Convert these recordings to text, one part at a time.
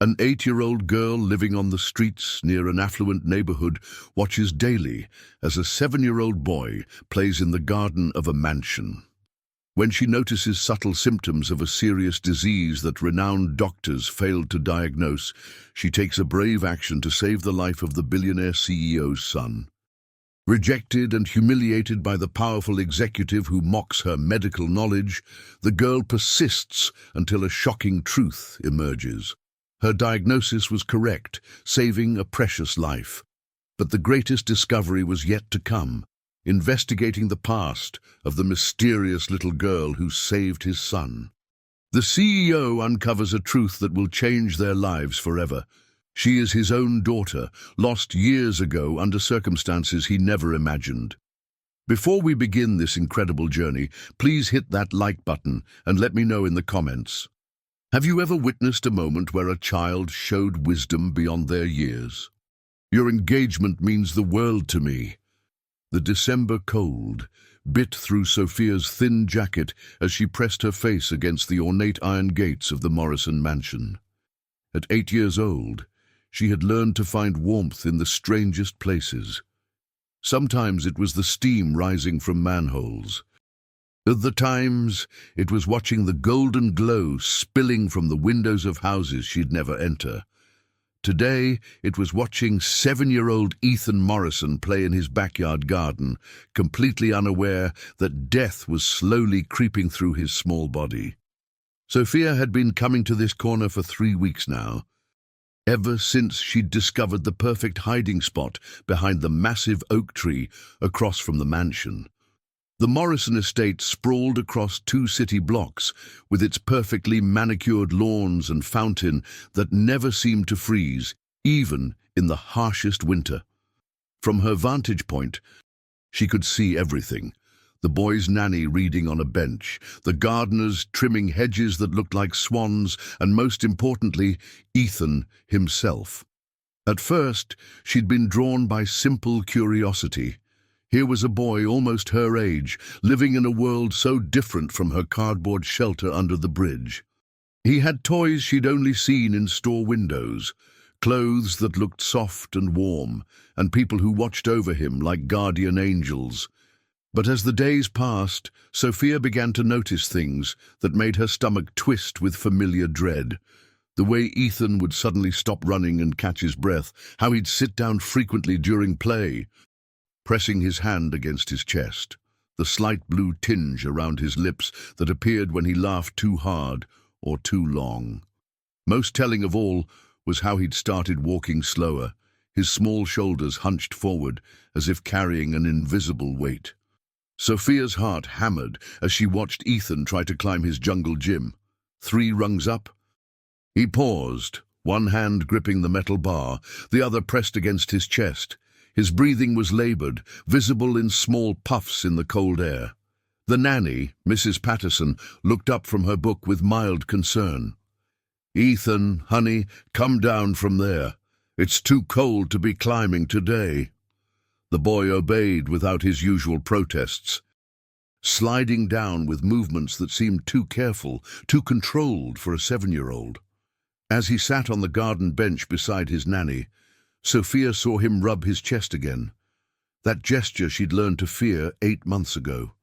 An 8-year-old girl living on the streets near an affluent neighborhood watches daily as a 7-year-old boy plays in the garden of a mansion. When she notices subtle symptoms of a serious disease that renowned doctors failed to diagnose, she takes a brave action to save the life of the billionaire CEO's son. Rejected and humiliated by the powerful executive who mocks her medical knowledge, the girl persists until a shocking truth emerges. Her diagnosis was correct, saving a precious life. But the greatest discovery was yet to come, investigating the past of the mysterious little girl who saved his son. The CEO uncovers a truth that will change their lives forever. She is his own daughter, lost years ago under circumstances he never imagined. Before we begin this incredible journey, please hit that like button and let me know in the comments. Have you ever witnessed a moment where a child showed wisdom beyond their years? Your engagement means the world to me. The December cold bit through Sophia's thin jacket as she pressed her face against the ornate iron gates of the Morrison mansion. At 8 years old, she had learned to find warmth in the strangest places. Sometimes it was the steam rising from manholes. Other times, it was watching the golden glow spilling from the windows of houses she'd never enter. Today, it was watching 7-year-old Ethan Morrison play in his backyard garden, completely unaware that death was slowly creeping through his small body. Sophia had been coming to this corner for 3 weeks now, ever since she'd discovered the perfect hiding spot behind the massive oak tree across from the mansion. The Morrison estate sprawled across 2 city blocks, with its perfectly manicured lawns and fountain that never seemed to freeze, even in the harshest winter. From her vantage point, she could see everything. The boy's nanny reading on a bench, the gardeners trimming hedges that looked like swans, and most importantly, Ethan himself. At first, she'd been drawn by simple curiosity. Here was a boy almost her age, living in a world so different from her cardboard shelter under the bridge. He had toys she'd only seen in store windows, clothes that looked soft and warm, and people who watched over him like guardian angels. But as the days passed, Sophia began to notice things that made her stomach twist with familiar dread. The way Ethan would suddenly stop running and catch his breath, how he'd sit down frequently during play, pressing his hand against his chest, the slight blue tinge around his lips that appeared when he laughed too hard or too long. Most telling of all was how he'd started walking slower, his small shoulders hunched forward as if carrying an invisible weight. Sophia's heart hammered as she watched Ethan try to climb his jungle gym. 3 rungs up. He paused, one hand gripping the metal bar, the other pressed against his chest. His breathing was labored, visible in small puffs in the cold air. The nanny, Mrs. Patterson, looked up from her book with mild concern. "Ethan, honey, come down from there. It's too cold to be climbing today." The boy obeyed without his usual protests, sliding down with movements that seemed too careful, too controlled for a 7-year-old. As he sat on the garden bench beside his nanny, Sophia saw him rub his chest again, that gesture she'd learned to fear 8 months ago.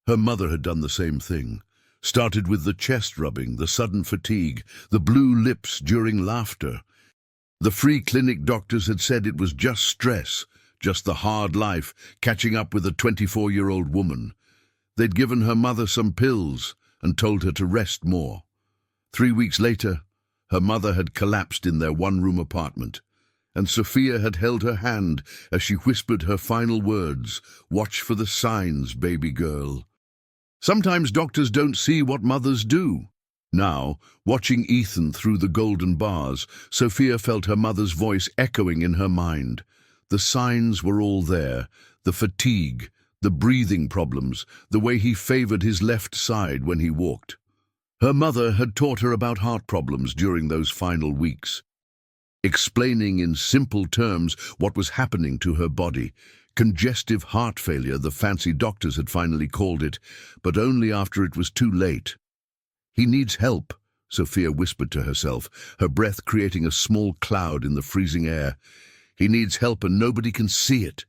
Her mother had done the same thing, started with the chest rubbing, the sudden fatigue, the blue lips during laughter. The free clinic doctors had said it was just stress, just the hard life, catching up with a 24-year-old woman. They'd given her mother some pills and told her to rest more. 3 weeks later, her mother had collapsed in their one-room apartment, and Sophia had held her hand as she whispered her final words, "Watch for the signs, baby girl." Sometimes doctors don't see what mothers do. Now, watching Ethan through the golden bars, Sophia felt her mother's voice echoing in her mind. The signs were all there, the fatigue, the breathing problems, the way he favored his left side when he walked. Her mother had taught her about heart problems during those final weeks, explaining in simple terms what was happening to her body. Congestive heart failure, the fancy doctors had finally called it, but only after it was too late. "He needs help," Sophia whispered to herself, her breath creating a small cloud in the freezing air. He needs help and nobody can see it.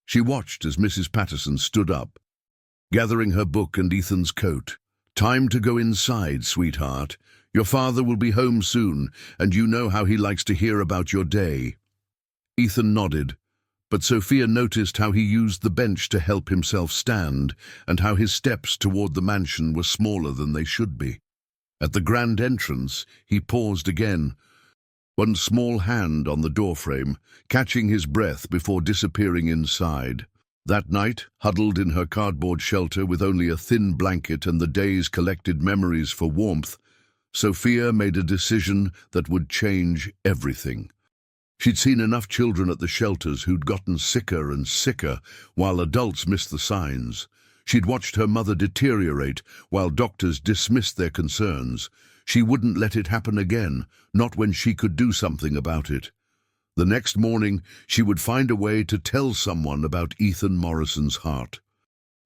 She watched as Mrs. Patterson stood up, gathering her book and Ethan's coat. Time to go inside, sweetheart. Your father will be home soon, and you know how he likes to hear about your day. Ethan nodded, but Sophia noticed how he used the bench to help himself stand, and how his steps toward the mansion were smaller than they should be. At the grand entrance, he paused again, one small hand on the doorframe, catching his breath before disappearing inside. That night, huddled in her cardboard shelter with only a thin blanket and the day's collected memories for warmth, Sophia made a decision that would change everything. She'd seen enough children at the shelters who'd gotten sicker and sicker while adults missed the signs. She'd watched her mother deteriorate while doctors dismissed their concerns. She wouldn't let it happen again, not when she could do something about it. The next morning, she would find a way to tell someone about Ethan Morrison's heart.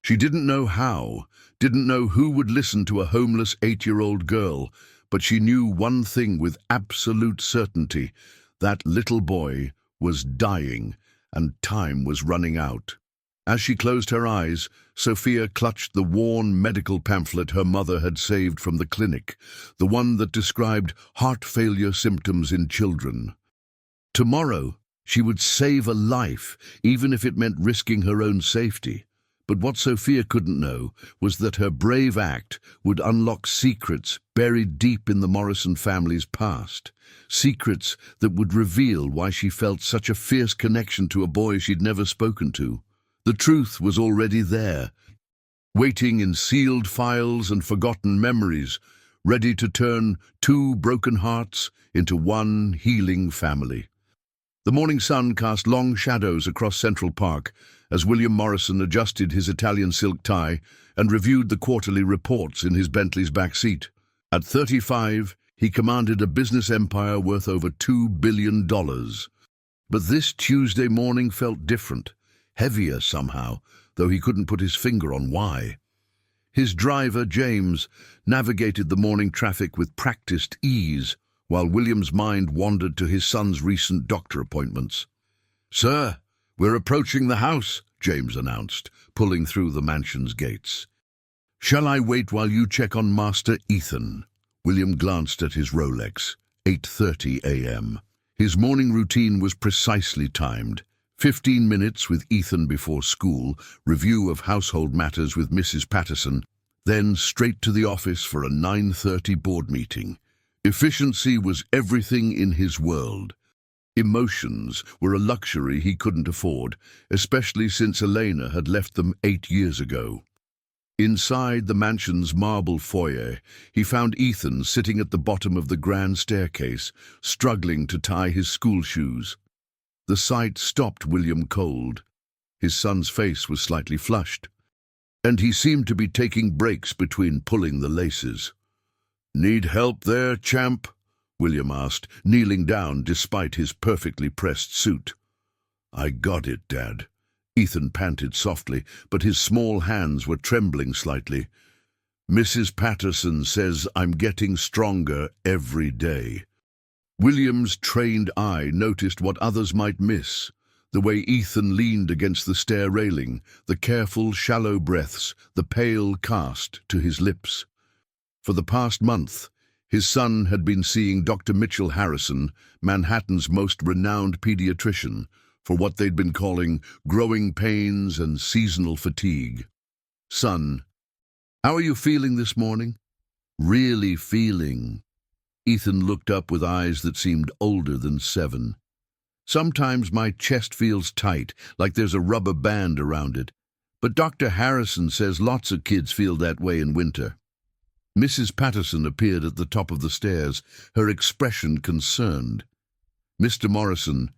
She didn't know how, didn't know who would listen to a homeless 8-year-old girl, but she knew one thing with absolute certainty: that little boy was dying, and time was running out. As she closed her eyes, Sophia clutched the worn medical pamphlet her mother had saved from the clinic, the one that described heart failure symptoms in children. Tomorrow, she would save a life, even if it meant risking her own safety. But what Sophia couldn't know was that her brave act would unlock secrets buried deep in the Morrison family's past. Secrets that would reveal why she felt such a fierce connection to a boy she'd never spoken to. The truth was already there, waiting in sealed files and forgotten memories, ready to turn two broken hearts into one healing family. The morning sun cast long shadows across Central Park as William Morrison adjusted his Italian silk tie and reviewed the quarterly reports in his Bentley's back seat. At 35, he commanded a business empire worth over $2 billion. But this Tuesday morning felt different, heavier somehow, though he couldn't put his finger on why. His driver, James, navigated the morning traffic with practiced ease, while William's mind wandered to his son's recent doctor appointments. "Sir, we're approaching the house," James announced, pulling through the mansion's gates. "Shall I wait while you check on Master Ethan?" William glanced at his Rolex, 8:30 a.m. His morning routine was precisely timed. 15 minutes with Ethan before school, review of household matters with Mrs. Patterson, then straight to the office for a 9:30 board meeting. Efficiency was everything in his world. Emotions were a luxury he couldn't afford, especially since Elena had left them 8 years ago. Inside the mansion's marble foyer, he found Ethan sitting at the bottom of the grand staircase, struggling to tie his school shoes. The sight stopped William cold. His son's face was slightly flushed, and he seemed to be taking breaks between pulling the laces. "Need help there, champ?" William asked, kneeling down despite his perfectly pressed suit. "I got it, Dad." Ethan panted softly, but his small hands were trembling slightly. "Mrs. Patterson says I'm getting stronger every day." William's trained eye noticed what others might miss: the way Ethan leaned against the stair railing, the careful, shallow breaths, the pale cast to his lips. For the past month, his son had been seeing Dr. Mitchell Harrison, Manhattan's most renowned pediatrician, for what they'd been calling growing pains and seasonal fatigue. "Son, how are you feeling this morning?" "Really feeling." Ethan looked up with eyes that seemed older than 7. "Sometimes my chest feels tight, like there's a rubber band around it. But Dr. Harrison says lots of kids feel that way in winter." Mrs. Patterson appeared at the top of the stairs, her expression concerned. "Mr. Morrison,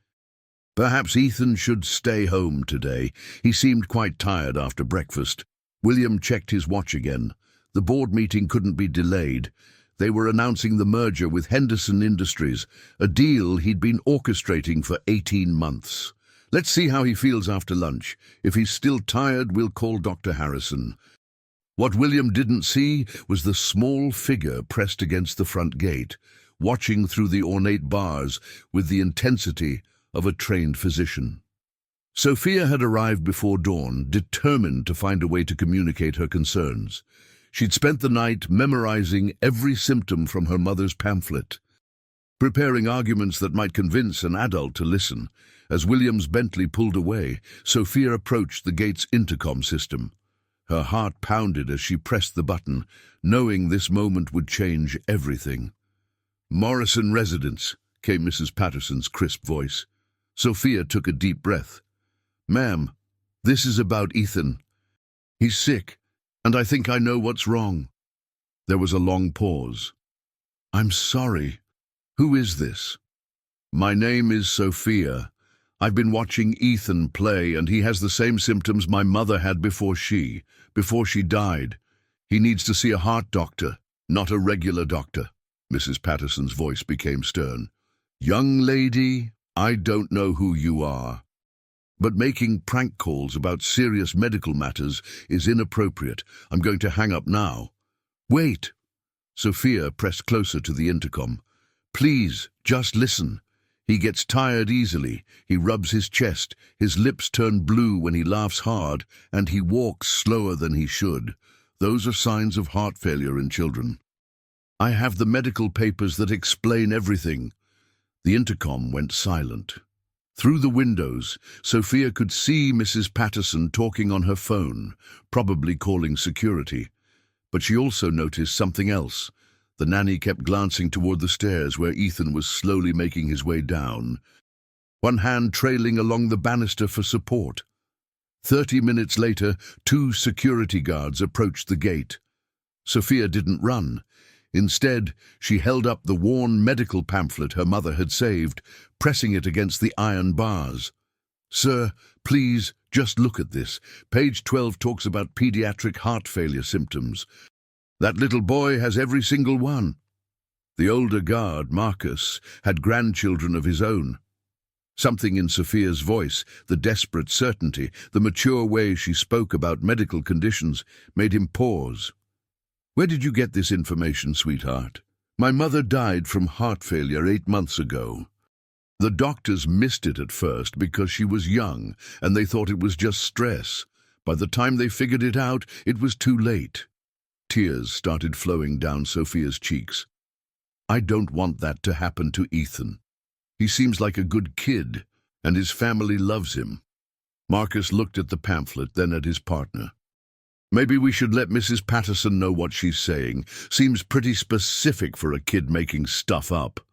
perhaps Ethan should stay home today. He seemed quite tired after breakfast." William checked his watch again. The board meeting couldn't be delayed. They were announcing the merger with Henderson Industries, a deal he'd been orchestrating for 18 months. "Let's see how he feels after lunch. If he's still tired, we'll call Dr. Harrison." What William didn't see was the small figure pressed against the front gate, watching through the ornate bars with the intensity of a trained physician. Sophia had arrived before dawn, determined to find a way to communicate her concerns. She'd spent the night memorizing every symptom from her mother's pamphlet, preparing arguments that might convince an adult to listen. As William's Bentley pulled away, Sophia approached the gate's intercom system. Her heart pounded as she pressed the button, knowing this moment would change everything. "Morrison Residence," came Mrs. Patterson's crisp voice. Sophia took a deep breath. "Ma'am, this is about Ethan. He's sick, and I think I know what's wrong." There was a long pause. "I'm sorry. Who is this?" "My name is Sophia. I've been watching Ethan play, and he has the same symptoms my mother had before she died. He needs to see a heart doctor, not a regular doctor." Mrs. Patterson's voice became stern. "Young lady, I don't know who you are, but making prank calls about serious medical matters is inappropriate. I'm going to hang up now." "Wait." Sophia pressed closer to the intercom. "Please, just listen. He gets tired easily. He rubs his chest. His lips turn blue when he laughs hard, and he walks slower than he should. Those are signs of heart failure in children. I have the medical papers that explain everything." The intercom went silent. Through the windows, Sophia could see Mrs. Patterson talking on her phone, probably calling security. But she also noticed something else. The nanny kept glancing toward the stairs where Ethan was slowly making his way down, one hand trailing along the banister for support. 30 minutes later, 2 security guards approached the gate. Sophia didn't run. Instead, she held up the worn medical pamphlet her mother had saved, pressing it against the iron bars. "Sir, please, just look at this. Page 12 talks about pediatric heart failure symptoms. That little boy has every single one." The older guard, Marcus, had grandchildren of his own. Something in Sophia's voice, the desperate certainty, the mature way she spoke about medical conditions, made him pause. "Where did you get this information, sweetheart?" "My mother died from heart failure 8 months ago. The doctors missed it at first because she was young, and they thought it was just stress. By the time they figured it out, it was too late." Tears started flowing down Sophia's cheeks. "I don't want that to happen to Ethan. He seems like a good kid, and his family loves him." Marcus looked at the pamphlet, then at his partner. "Maybe we should let Mrs. Patterson know what she's saying. Seems pretty specific for a kid making stuff up."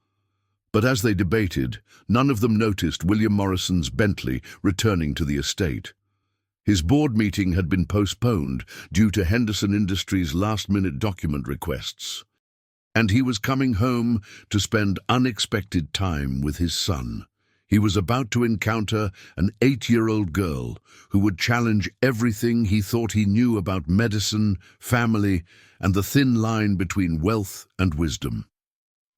But as they debated, none of them noticed William Morrison's Bentley returning to the estate. His board meeting had been postponed due to Henderson Industries' last-minute document requests, and he was coming home to spend unexpected time with his son. He was about to encounter an 8-year-old girl who would challenge everything he thought he knew about medicine, family, and the thin line between wealth and wisdom.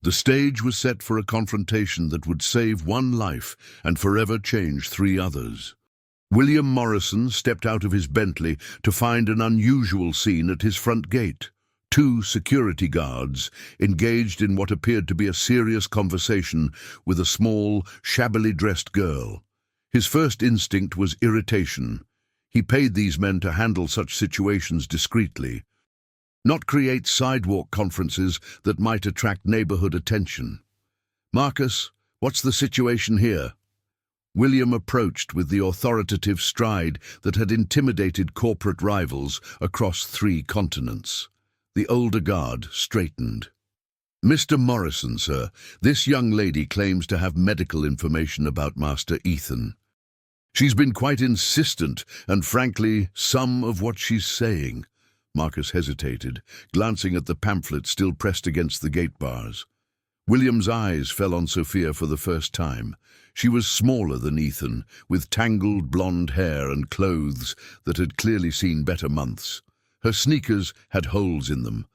The stage was set for a confrontation that would save one life and forever change 3 others. William Morrison stepped out of his Bentley to find an unusual scene at his front gate. 2 security guards engaged in what appeared to be a serious conversation with a small, shabbily dressed girl. His first instinct was irritation. He paid these men to handle such situations discreetly, not create sidewalk conferences that might attract neighborhood attention. "Marcus, what's the situation here?" William approached with the authoritative stride that had intimidated corporate rivals across 3 continents. The older guard straightened. "Mr. Morrison, sir, this young lady claims to have medical information about Master Ethan. She's been quite insistent, and frankly, some of what she's saying." Marcus hesitated, glancing at the pamphlet still pressed against the gate bars. William's eyes fell on Sophia for the first time. She was smaller than Ethan, with tangled blonde hair and clothes that had clearly seen better months. Her sneakers had holes in them,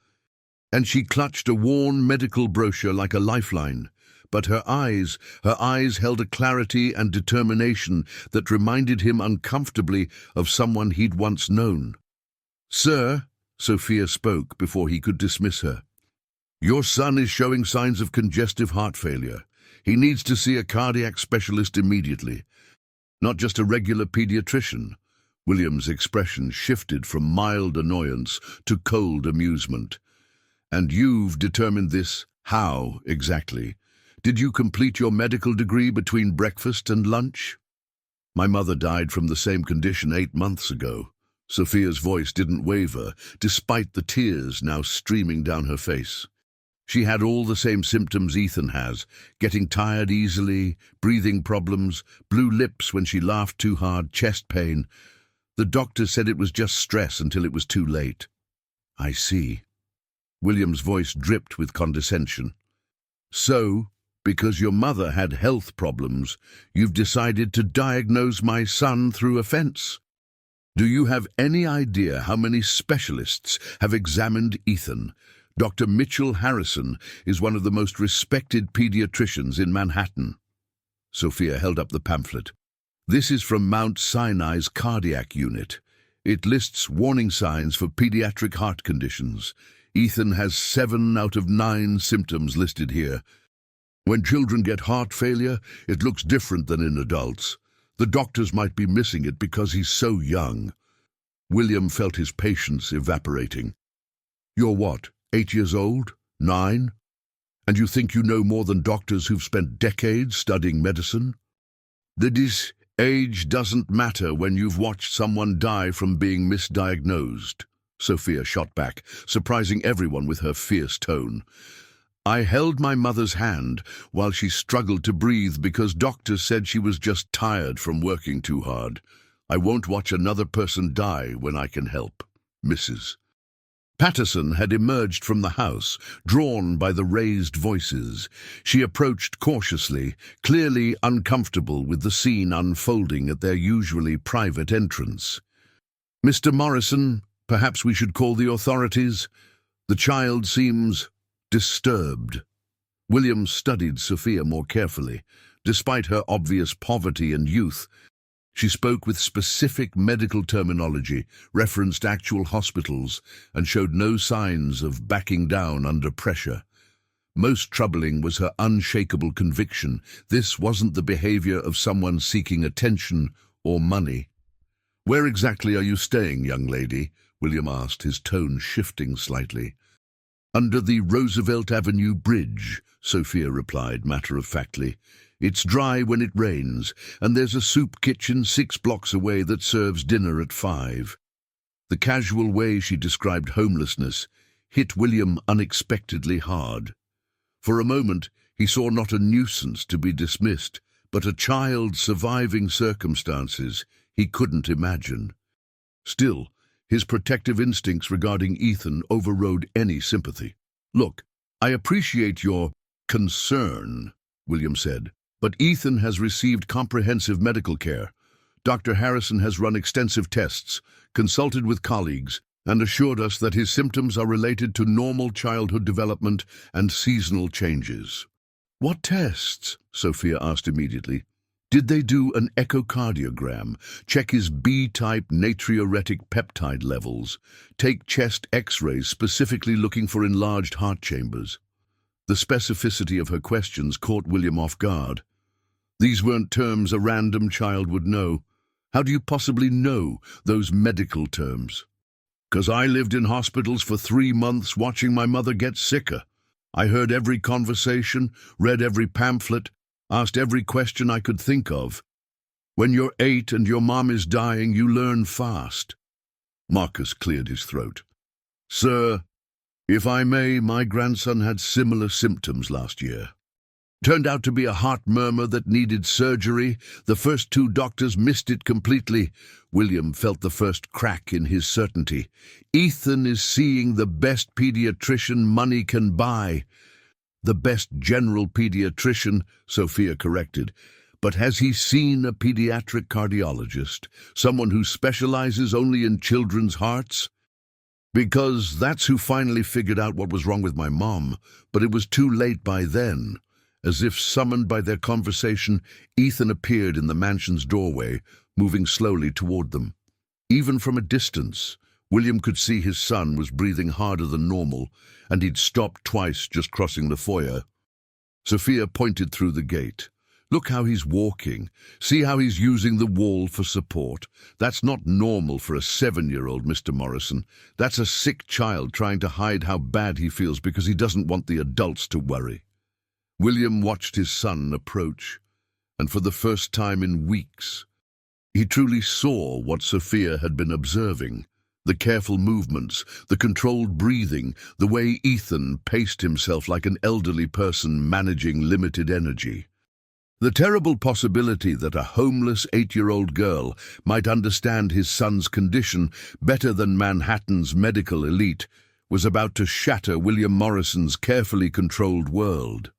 and she clutched a worn medical brochure like a lifeline. But her eyes held a clarity and determination that reminded him uncomfortably of someone he'd once known. "Sir," Sophia spoke before he could dismiss her. Your son is showing signs of congestive heart failure. He needs to see a cardiac specialist immediately, not just a regular pediatrician. William's expression shifted from mild annoyance to cold amusement. And you've determined this? How, exactly? Did you complete your medical degree between breakfast and lunch? My mother died from the same condition 8 months ago. Sophia's voice didn't waver, despite the tears now streaming down her face. She had all the same symptoms Ethan has, getting tired easily, breathing problems, blue lips when she laughed too hard, chest pain. The doctor said it was just stress until it was too late. I see. William's voice dripped with condescension. So, because your mother had health problems, you've decided to diagnose my son through offense. Do you have any idea how many specialists have examined Ethan? Dr. Mitchell Harrison is one of the most respected pediatricians in Manhattan. Sophia held up the pamphlet. This is from Mount Sinai's cardiac unit. It lists warning signs for pediatric heart conditions. Ethan has 7 out of 9 symptoms listed here. When children get heart failure, it looks different than in adults. The doctors might be missing it because he's so young. William felt his patience evaporating. You're what, 8 years old? 9? And you think you know more than doctors who've spent decades studying medicine? This age doesn't matter when you've watched someone die from being misdiagnosed, Sophia shot back, surprising everyone with her fierce tone. I held my mother's hand while she struggled to breathe because doctors said she was just tired from working too hard. I won't watch another person die when I can help. Mrs. Patterson had emerged from the house, drawn by the raised voices. She approached cautiously, clearly uncomfortable with the scene unfolding at their usually private entrance. Mr. Morrison, perhaps we should call the authorities. The child seems disturbed. William studied Sophia more carefully. Despite her obvious poverty and youth, she spoke with specific medical terminology, referenced actual hospitals, and showed no signs of backing down under pressure. Most troubling was her unshakable conviction. This wasn't the behavior of someone seeking attention or money. Where exactly are you staying, young lady? William asked, his tone shifting slightly. Under the Roosevelt Avenue Bridge, Sophia replied matter-of-factly. It's dry when it rains, and there's a soup kitchen 6 blocks away that serves dinner at 5. The casual way she described homelessness hit William unexpectedly hard. For a moment, he saw not a nuisance to be dismissed, but a child surviving circumstances he couldn't imagine. Still, his protective instincts regarding Ethan overrode any sympathy. Look, I appreciate your concern, William said, but Ethan has received comprehensive medical care. Dr. Harrison has run extensive tests, consulted with colleagues, and assured us that his symptoms are related to normal childhood development and seasonal changes. What tests? Sophia asked immediately. Did they do an echocardiogram, check his B-type natriuretic peptide levels, take chest x-rays specifically looking for enlarged heart chambers? The specificity of her questions caught William off guard. These weren't terms a random child would know. How do you possibly know those medical terms? 'Cause I lived in hospitals for 3 months watching my mother get sicker. I heard every conversation, read every pamphlet, asked every question I could think of. When you're 8 and your mom is dying, you learn fast. Marcus cleared his throat. Sir, if I may, my grandson had similar symptoms last year. Turned out to be a heart murmur that needed surgery. The first 2 doctors missed it completely. William felt the first crack in his certainty. Ethan is seeing the best pediatrician money can buy. The best general pediatrician, Sophia corrected. But has he seen a pediatric cardiologist? Someone who specializes only in children's hearts? Because that's who finally figured out what was wrong with my mom, but it was too late by then. As if summoned by their conversation, Ethan appeared in the mansion's doorway, moving slowly toward them. Even from a distance, William could see his son was breathing harder than normal, and he'd stopped twice just crossing the foyer. Sophia pointed through the gate. "Look how he's walking. See how he's using the wall for support. That's not normal for a 7-year-old, Mr. Morrison. That's a sick child trying to hide how bad he feels because he doesn't want the adults to worry." William watched his son approach, and for the first time in weeks, he truly saw what Sophia had been observing. The careful movements, the controlled breathing, the way Ethan paced himself like an elderly person managing limited energy. The terrible possibility that a homeless 8-year-old girl might understand his son's condition better than Manhattan's medical elite was about to shatter William Morrison's carefully controlled world.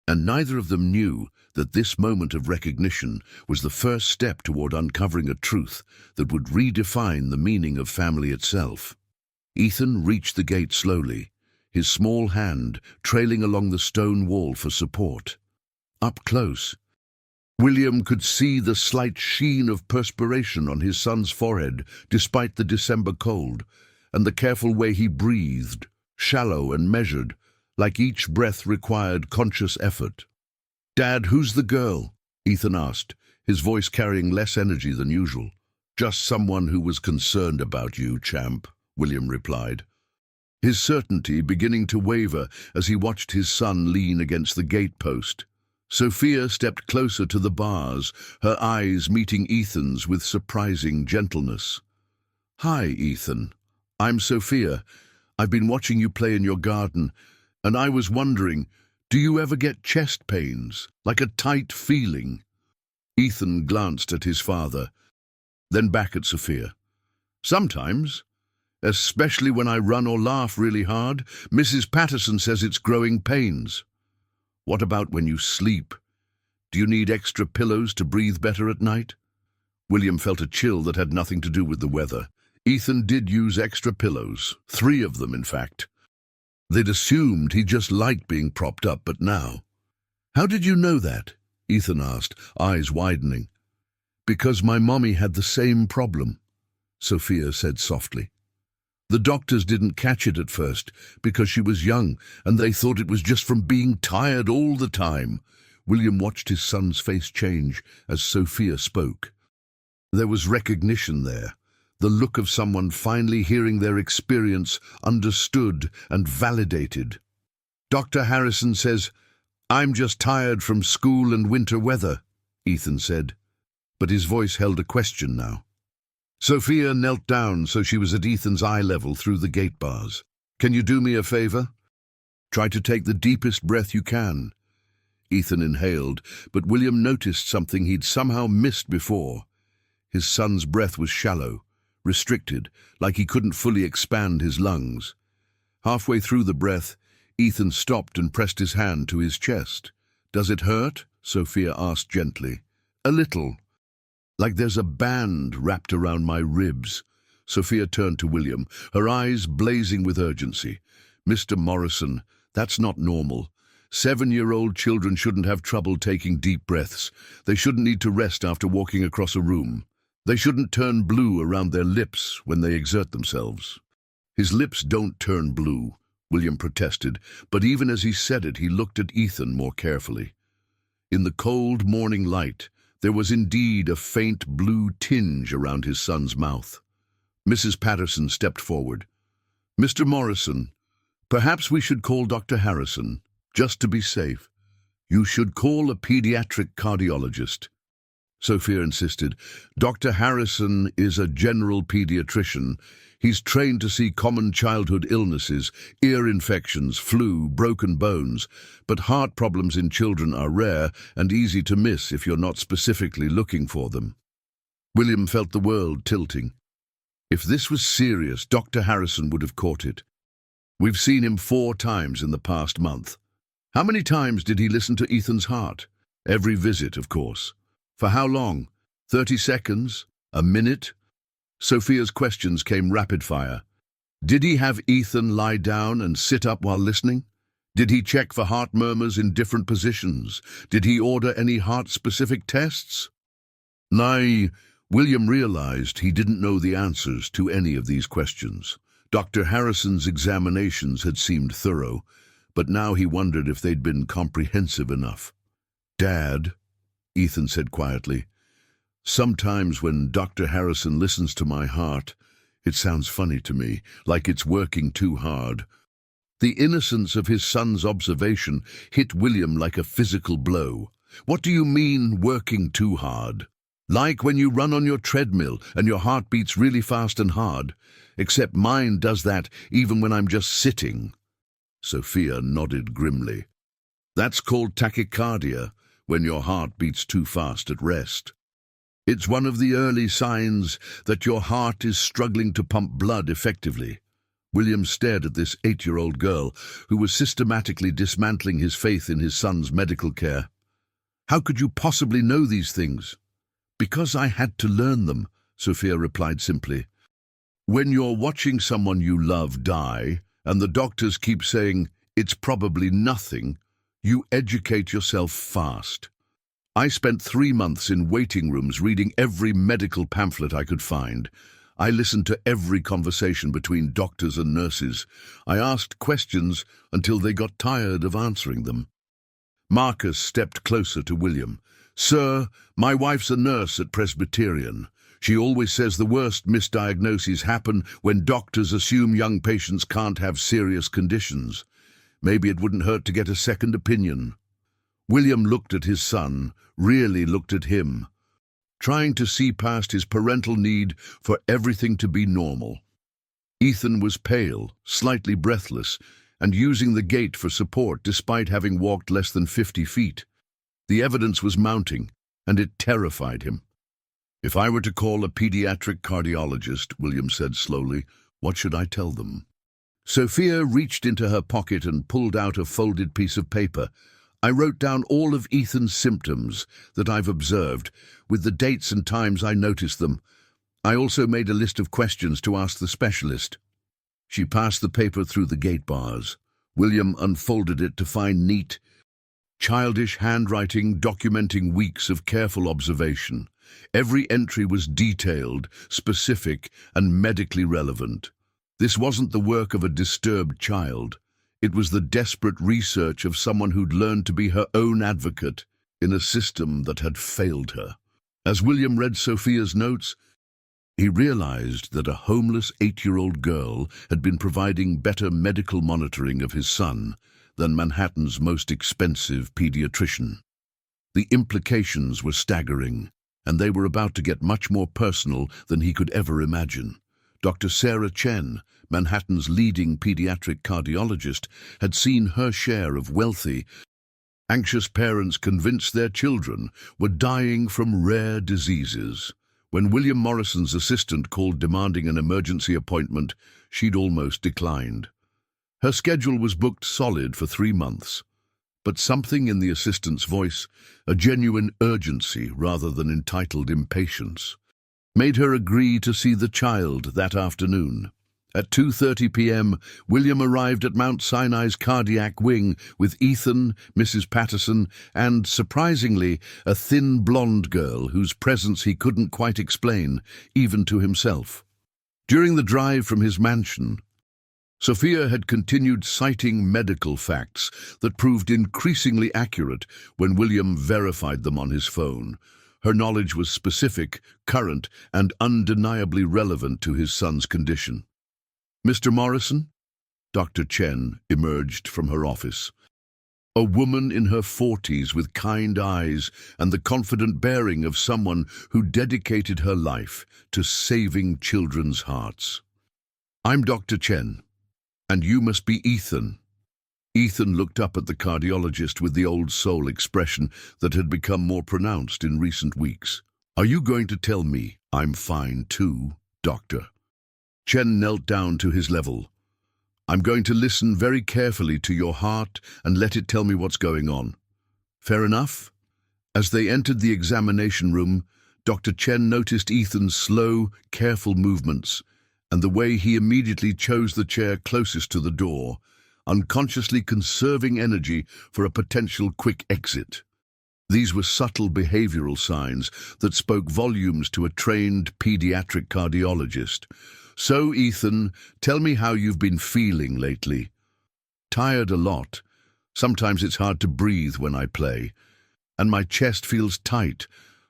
And neither of them knew that this moment of recognition was the first step toward uncovering a truth that would redefine the meaning of family itself. Ethan reached the gate slowly, his small hand trailing along the stone wall for support. Up close, William could see the slight sheen of perspiration on his son's forehead despite the December cold, and the careful way he breathed, shallow and measured, like each breath required conscious effort. "Dad, who's the girl?" Ethan asked, his voice carrying less energy than usual. "Just someone who was concerned about you, champ," William replied, his certainty beginning to waver as he watched his son lean against the gatepost. Sophia stepped closer to the bars, her eyes meeting Ethan's with surprising gentleness. "Hi, Ethan. I'm Sophia. I've been watching you play in your garden, and I was wondering, do you ever get chest pains, like a tight feeling?" Ethan glanced at his father, then back at Sophia. "Sometimes, especially when I run or laugh really hard. Mrs. Patterson says it's growing pains." "What about when you sleep? Do you need extra pillows to breathe better at night?" William felt a chill that had nothing to do with the weather. Ethan did use extra pillows, 3 of them in fact. They'd assumed he just liked being propped up, but now... "How did you know that?" Ethan asked, eyes widening. "Because my mommy had the same problem," Sophia said softly. "The doctors didn't catch it at first because she was young, and they thought it was just from being tired all the time." William watched his son's face change as Sophia spoke. There was recognition there, the look of someone finally hearing their experience understood and validated. "Dr. Harrison says, I'm just tired from school and winter weather," Ethan said, but his voice held a question now. Sophia knelt down so she was at Ethan's eye level through the gate bars. "Can you do me a favor? Try to take the deepest breath you can." Ethan inhaled, but William noticed something he'd somehow missed before. His son's breath was shallow, restricted, like he couldn't fully expand his lungs. Halfway through the breath, Ethan stopped and pressed his hand to his chest. "Does it hurt?" Sophia asked gently. "A little. Like there's a band wrapped around my ribs." Sophia turned to William, her eyes blazing with urgency. "Mr. Morrison, that's not normal. 7-year-old children shouldn't have trouble taking deep breaths. They shouldn't need to rest after walking across a room. They shouldn't turn blue around their lips when they exert themselves." "His lips don't turn blue," William protested, but even as he said it, he looked at Ethan more carefully. In the cold morning light, there was indeed a faint blue tinge around his son's mouth. Mrs. Patterson stepped forward. "Mr. Morrison, perhaps we should call Dr. Harrison, just to be safe." "You should call a pediatric cardiologist," Sophia insisted. "Dr. Harrison is a general pediatrician. He's trained to see common childhood illnesses, ear infections, flu, broken bones, but heart problems in children are rare and easy to miss if you're not specifically looking for them." William felt the world tilting. If this was serious, Dr. Harrison would have caught it. "We've seen him 4 times in the past month." "How many times did he listen to Ethan's heart?" "Every visit, of course." "For how long? 30 seconds? A minute?" Sophia's questions came rapid-fire. "Did he have Ethan lie down and sit up while listening? Did he check for heart murmurs in different positions? Did he order any heart-specific tests?" "No, William realized he didn't know the answers to any of these questions. Dr. Harrison's examinations had seemed thorough, but now he wondered if they'd been comprehensive enough. "Dad," Ethan said quietly, "sometimes when Dr. Harrison listens to my heart, it sounds funny to me, like it's working too hard." The innocence of his son's observation hit William like a physical blow. "What do you mean, working too hard?" "Like when you run on your treadmill and your heart beats really fast and hard, except mine does that even when I'm just sitting." Sophia nodded grimly. "That's called tachycardia, when your heart beats too fast at rest. It's one of the early signs that your heart is struggling to pump blood effectively." William stared at this 8-year-old girl who was systematically dismantling his faith in his son's medical care. "How could you possibly know these things?" "Because I had to learn them," Sophia replied simply. "When you're watching someone you love die, and the doctors keep saying, 'It's probably nothing,' you educate yourself fast. I spent 3 months in waiting rooms reading every medical pamphlet I could find. I listened to every conversation between doctors and nurses. I asked questions until they got tired of answering them." Marcus stepped closer to William. "Sir, my wife's a nurse at Presbyterian. She always says the worst misdiagnoses happen when doctors assume young patients can't have serious conditions. Maybe it wouldn't hurt to get a second opinion." William looked at his son, really looked at him, trying to see past his parental need for everything to be normal. Ethan was pale, slightly breathless, and using the gate for support despite having walked less than 50 feet. The evidence was mounting, and it terrified him. "If I were to call a pediatric cardiologist," William said slowly, "what should I tell them?" Sophia reached into her pocket and pulled out a folded piece of paper. "I wrote down all of Ethan's symptoms that I've observed, with the dates and times I noticed them. I also made a list of questions to ask the specialist." She passed the paper through the gate bars. William unfolded it to find neat, childish handwriting documenting weeks of careful observation. Every entry was detailed, specific, and medically relevant. This wasn't the work of a disturbed child. It was the desperate research of someone who'd learned to be her own advocate in a system that had failed her. As William read Sophia's notes, he realized that a homeless 8-year-old girl had been providing better medical monitoring of his son than Manhattan's most expensive pediatrician. The implications were staggering, and they were about to get much more personal than he could ever imagine. Dr. Sarah Chen, Manhattan's leading pediatric cardiologist, had seen her share of wealthy, anxious parents convinced their children were dying from rare diseases. When William Morrison's assistant called demanding an emergency appointment, she'd almost declined. Her schedule was booked solid for 3 months, but something in the assistant's voice, a genuine urgency rather than entitled impatience, made her agree to see the child that afternoon. At 2:30 p.m., William arrived at Mount Sinai's cardiac wing with Ethan, Mrs. Patterson, and, surprisingly, a thin blonde girl whose presence he couldn't quite explain, even to himself. During the drive from his mansion, Sophia had continued citing medical facts that proved increasingly accurate when William verified them on his phone. Her knowledge was specific, current, and undeniably relevant to his son's condition. "Mr. Morrison?" Dr. Chen emerged from her office. A woman in her 40s with kind eyes and the confident bearing of someone who dedicated her life to saving children's hearts. "I'm Dr. Chen, and you must be Ethan." Ethan looked up at the cardiologist with the old soul expression that had become more pronounced in recent weeks. "Are you going to tell me I'm fine too, doctor?" Chen knelt down to his level. "I'm going to listen very carefully to your heart and let it tell me what's going on. Fair enough?" As they entered the examination room, Dr. Chen noticed Ethan's slow, careful movements and the way he immediately chose the chair closest to the door, unconsciously conserving energy for a potential quick exit. These were subtle behavioral signs that spoke volumes to a trained pediatric cardiologist. "So, Ethan, tell me how you've been feeling lately." "Tired a lot. Sometimes it's hard to breathe when I play. And my chest feels tight,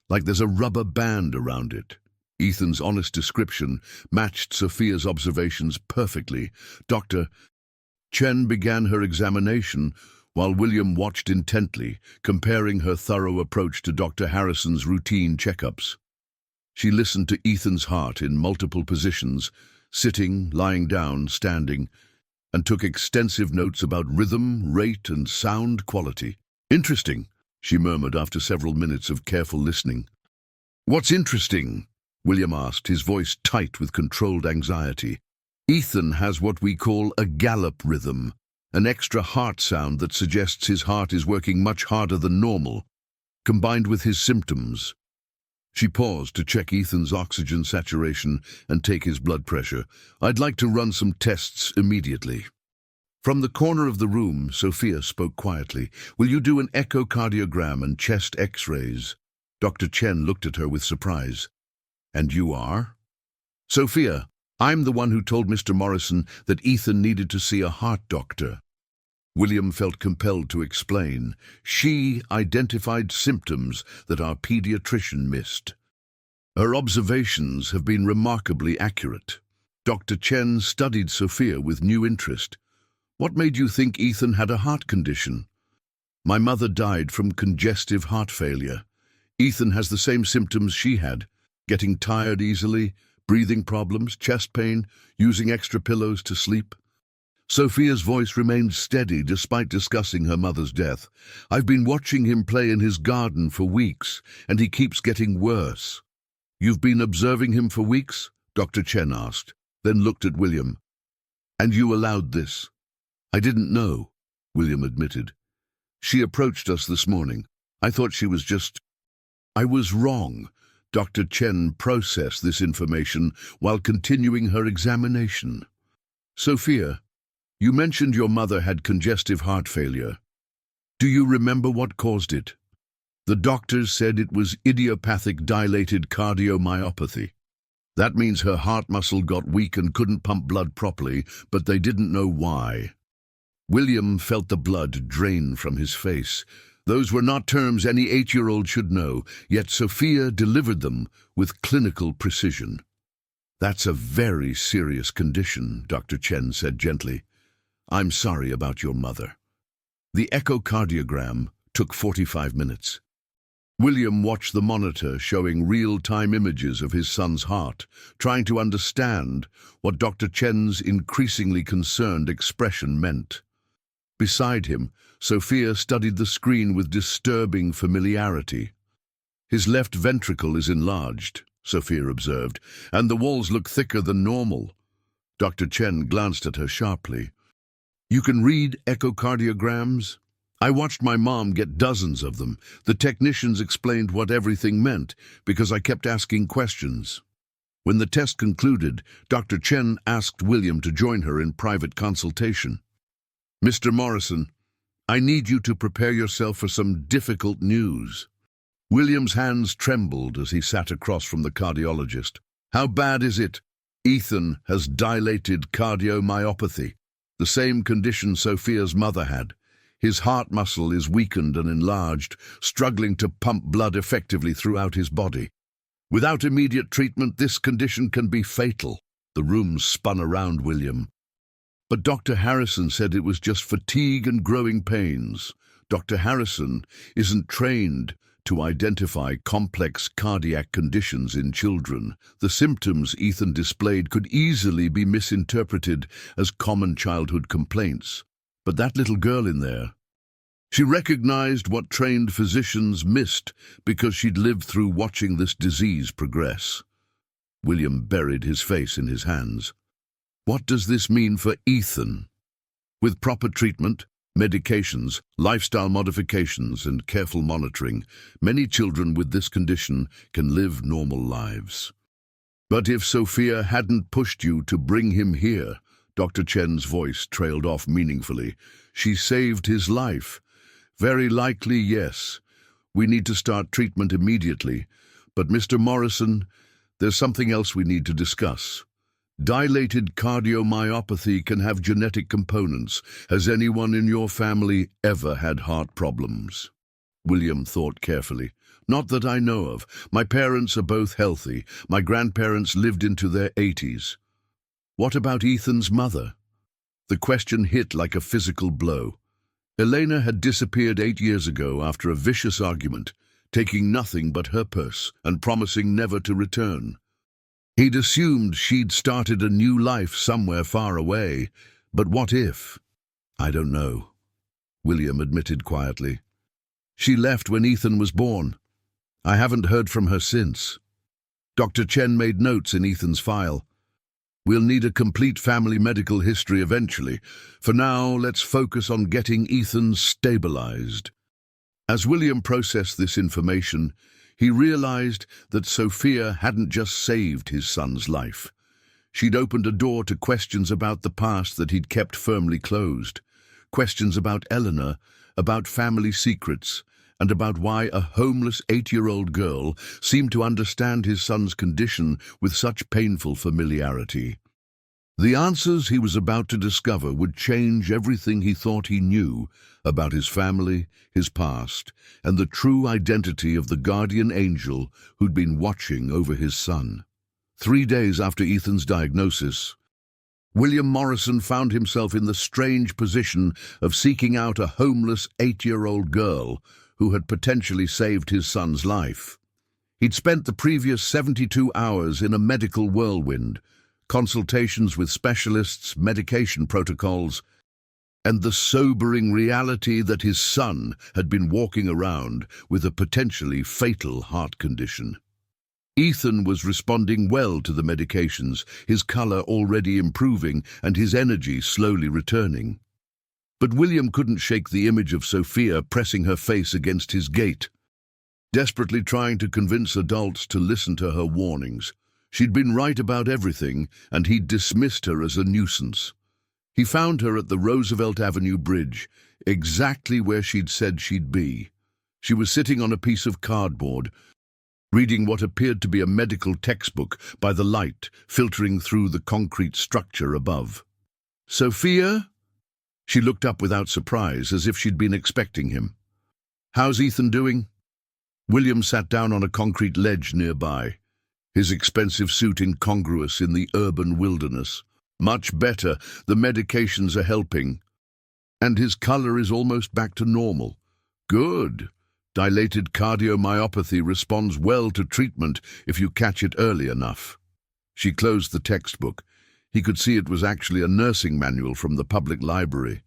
like there's a rubber band around it." Ethan's honest description matched Sophia's observations perfectly. Dr. Chen began her examination while William watched intently, comparing her thorough approach to Dr. Harrison's routine checkups. She listened to Ethan's heart in multiple positions, sitting, lying down, standing, and took extensive notes about rhythm, rate, and sound quality. "Interesting," she murmured after several minutes of careful listening. "What's interesting?" William asked, his voice tight with controlled anxiety. "Ethan has what we call a gallop rhythm, an extra heart sound that suggests his heart is working much harder than normal, combined with his symptoms." She paused to check Ethan's oxygen saturation and take his blood pressure. "I'd like to run some tests immediately." From the corner of the room, Sophia spoke quietly. "Will you do an echocardiogram and chest x-rays?" Dr. Chen looked at her with surprise. "And you are?" "Sophia, I'm the one who told Mr. Morrison that Ethan needed to see a heart doctor." William felt compelled to explain. She identified symptoms that our pediatrician missed. Her observations have been remarkably accurate. Dr. Chen studied Sophia with new interest. "What made you think Ethan had a heart condition?" "My mother died from congestive heart failure. Ethan has the same symptoms she had, getting tired easily, breathing problems, chest pain, using extra pillows to sleep." Sophia's voice remained steady despite discussing her mother's death. "I've been watching him play in his garden for weeks, and he keeps getting worse." "You've been observing him for weeks?" Dr. Chen asked, then looked at William. "And you allowed this?" "I didn't know," William admitted. "She approached us this morning. I thought she was just—" "I was wrong." Dr. Chen processed this information while continuing her examination. "Sophia, you mentioned your mother had congestive heart failure. Do you remember what caused it?" "The doctors said it was idiopathic dilated cardiomyopathy. That means her heart muscle got weak and couldn't pump blood properly, but they didn't know why." William felt the blood drain from his face. Those were not terms any 8-year-old should know, yet Sophia delivered them with clinical precision. "That's a very serious condition," Dr. Chen said gently. "I'm sorry about your mother." The echocardiogram took 45 minutes. William watched the monitor showing real-time images of his son's heart, trying to understand what Dr. Chen's increasingly concerned expression meant. Beside him, Sophia studied the screen with disturbing familiarity. "His left ventricle is enlarged," Sophia observed, "and the walls look thicker than normal." Dr. Chen glanced at her sharply. "You can read echocardiograms?" "I watched my mom get dozens of them. The technicians explained what everything meant because I kept asking questions." When the test concluded, Dr. Chen asked William to join her in private consultation. "Mr. Morrison, I need you to prepare yourself for some difficult news." William's hands trembled as he sat across from the cardiologist. "How bad is it?" "Ethan has dilated cardiomyopathy, the same condition Sophia's mother had. His heart muscle is weakened and enlarged, struggling to pump blood effectively throughout his body. Without immediate treatment, this condition can be fatal." The room spun around William. "But Dr. Harrison said it was just fatigue and growing pains." "Dr. Harrison isn't trained to identify complex cardiac conditions in children. The symptoms Ethan displayed could easily be misinterpreted as common childhood complaints. But that little girl in there, she recognized what trained physicians missed because she'd lived through watching this disease progress." William buried his face in his hands. "What does this mean for Ethan?" "With proper treatment, medications, lifestyle modifications, and careful monitoring, many children with this condition can live normal lives." "But if Sophia hadn't pushed you to bring him here," Dr. Chen's voice trailed off meaningfully, "she saved his life." "Very likely, yes." We need to start treatment immediately. But Mr. Morrison, there's something else we need to discuss. Dilated cardiomyopathy can have genetic components. Has anyone in your family ever had heart problems? William thought carefully. Not that I know of. My parents are both healthy. My grandparents lived into their 80s. What about Ethan's mother? The question hit like a physical blow. Elena had disappeared 8 years ago after a vicious argument, taking nothing but her purse and promising never to return. He'd assumed she'd started a new life somewhere far away, but what if? I don't know, William admitted quietly. She left when Ethan was born. I haven't heard from her since. Dr. Chen made notes in Ethan's file. We'll need a complete family medical history eventually. For now, let's focus on getting Ethan stabilized. As William processed this information, he realized that Sophia hadn't just saved his son's life. She'd opened a door to questions about the past that he'd kept firmly closed. Questions about Eleanor, about family secrets, and about why a homeless 8-year-old girl seemed to understand his son's condition with such painful familiarity. The answers he was about to discover would change everything he thought he knew about his family, his past, and the true identity of the guardian angel who'd been watching over his son. 3 days after Ethan's diagnosis, William Morrison found himself in the strange position of seeking out a homeless 8-year-old girl who had potentially saved his son's life. He'd spent the previous 72 hours in a medical whirlwind, consultations with specialists, medication protocols, and the sobering reality that his son had been walking around with a potentially fatal heart condition. Ethan was responding well to the medications, his color already improving and his energy slowly returning. But William couldn't shake the image of Sophia pressing her face against his gate, desperately trying to convince adults to listen to her warnings. She'd been right about everything, and he'd dismissed her as a nuisance. He found her at the Roosevelt Avenue Bridge, exactly where she'd said she'd be. She was sitting on a piece of cardboard, reading what appeared to be a medical textbook by the light filtering through the concrete structure above. "Sophia?" She looked up without surprise, as if she'd been expecting him. "How's Ethan doing?" William sat down on a concrete ledge nearby, his expensive suit incongruous in the urban wilderness. "Much better. The medications are helping. And his color is almost back to normal." "Good. Dilated cardiomyopathy responds well to treatment if you catch it early enough." She closed the textbook. He could see it was actually a nursing manual from the public library.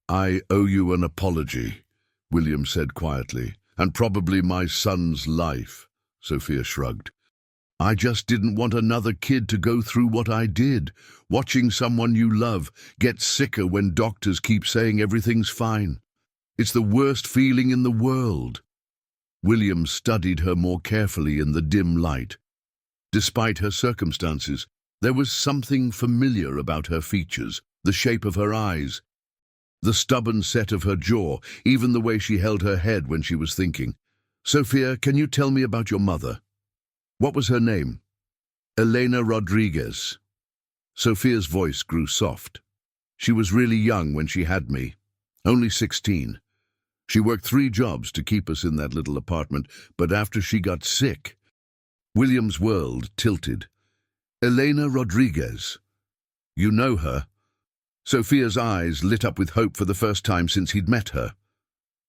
"I owe you an apology," William said quietly. "And probably my son's life," Sophia shrugged. "I just didn't want another kid to go through what I did, watching someone you love get sicker when doctors keep saying everything's fine. It's the worst feeling in the world." William studied her more carefully in the dim light. Despite her circumstances, there was something familiar about her features, the shape of her eyes, the stubborn set of her jaw, even the way she held her head when she was thinking. "Sophia, can you tell me about your mother? What was her name?" "Elena Rodriguez." Sophia's voice grew soft. "She was really young when she had me, only 16. She worked 3 jobs to keep us in that little apartment, but after she got sick..." William's world tilted. "Elena Rodriguez. You know her?" Sophia's eyes lit up with hope for the first time since he'd met her.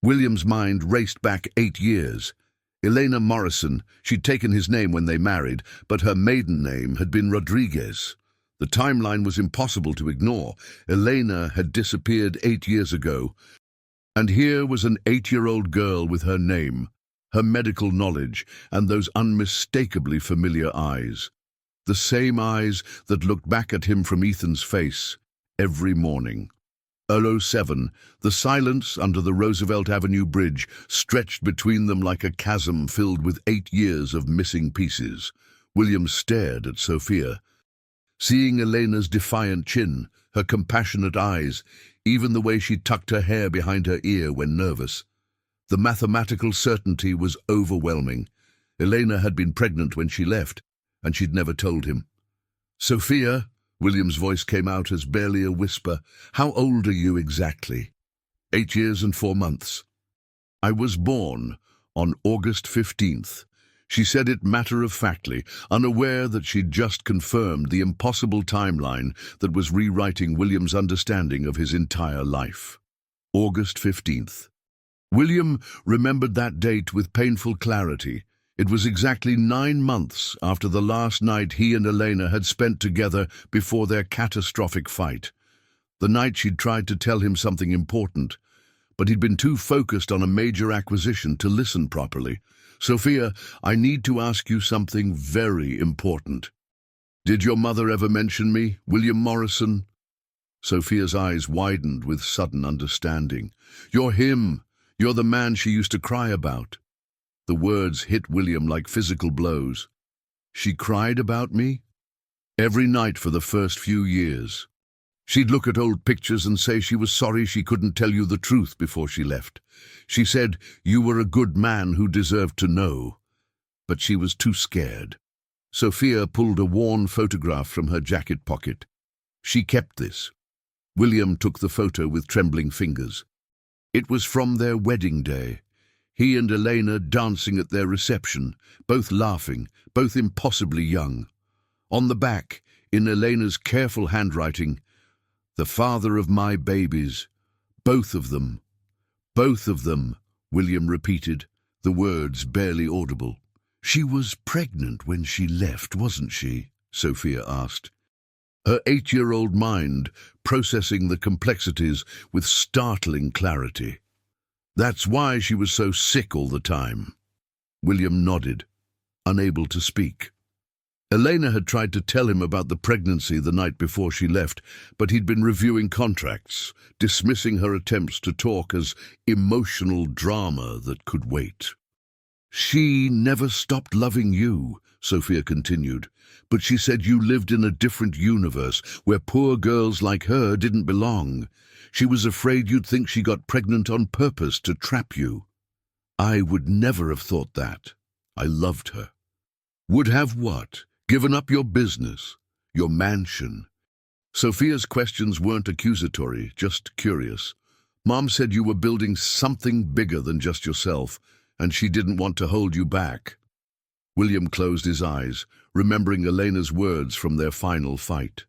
William's mind raced back 8 years. Elena Morrison, she'd taken his name when they married, but her maiden name had been Rodriguez. The timeline was impossible to ignore. Elena had disappeared 8 years ago, and here was an 8-year-old girl with her name, her medical knowledge, and those unmistakably familiar eyes. The same eyes that looked back at him from Ethan's face every morning. 007, the silence under the Roosevelt Avenue Bridge stretched between them like a chasm filled with 8 years of missing pieces. William stared at Sophia, seeing Elena's defiant chin, her compassionate eyes, even the way she tucked her hair behind her ear when nervous. The mathematical certainty was overwhelming. Elena had been pregnant when she left, and she'd never told him. "Sophia," William's voice came out as barely a whisper, "how old are you exactly?" 8 years and 4 months. "I was born on August 15th. She said it matter-of-factly, unaware that she'd just confirmed the impossible timeline that was rewriting William's understanding of his entire life. August 15th. William remembered that date with painful clarity. It was exactly 9 months after the last night he and Elena had spent together before their catastrophic fight. The night she'd tried to tell him something important, but he'd been too focused on a major acquisition to listen properly. "Sophia, I need to ask you something very important. Did your mother ever mention me, William Morrison?" Sophia's eyes widened with sudden understanding. "You're him. You're the man she used to cry about." The words hit William like physical blows. "She cried about me?" "Every night for the first few years. She'd look at old pictures and say she was sorry she couldn't tell you the truth before she left. She said you were a good man who deserved to know. But she was too scared." Sophia pulled a worn photograph from her jacket pocket. She kept this. William took the photo with trembling fingers. It was from their wedding day. He and Elena dancing at their reception, both laughing, both impossibly young. On the back, in Elena's careful handwriting, "The father of my babies. Both of them. Both of them," William repeated, the words barely audible. "She was pregnant when she left, wasn't she?" Sophia asked, her 8-year-old mind processing the complexities with startling clarity. "That's why she was so sick all the time." William nodded, unable to speak. Elena had tried to tell him about the pregnancy the night before she left, but he'd been reviewing contracts, dismissing her attempts to talk as emotional drama that could wait. "She never stopped loving you," Sophia continued, "but she said you lived in a different universe where poor girls like her didn't belong. She was afraid you'd think she got pregnant on purpose to trap you." "I would never have thought that. I loved her." "Would have what? Given up your business? Your mansion?" Sophia's questions weren't accusatory, just curious. "Mom said you were building something bigger than just yourself, and she didn't want to hold you back." William closed his eyes, remembering Elena's words from their final fight.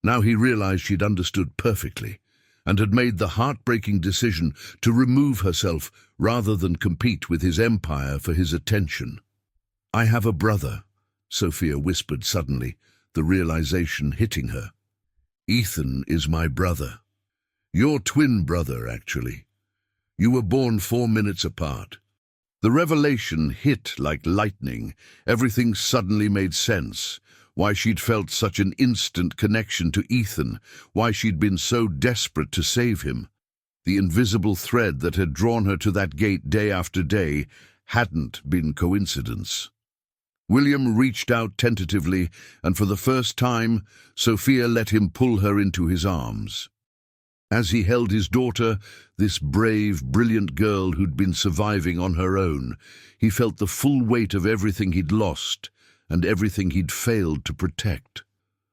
Now he realized she'd understood perfectly, and had made the heartbreaking decision to remove herself rather than compete with his empire for his attention. "I have a brother," Sophia whispered suddenly, the realization hitting her. "Ethan is my brother. Your twin brother, actually. You were born 4 minutes apart." The revelation hit like lightning. Everything suddenly made sense. Why she'd felt such an instant connection to Ethan, why she'd been so desperate to save him. The invisible thread that had drawn her to that gate day after day hadn't been coincidence. William reached out tentatively, and for the first time, Sophia let him pull her into his arms. As he held his daughter, this brave, brilliant girl who'd been surviving on her own, he felt the full weight of everything he'd lost and everything he'd failed to protect.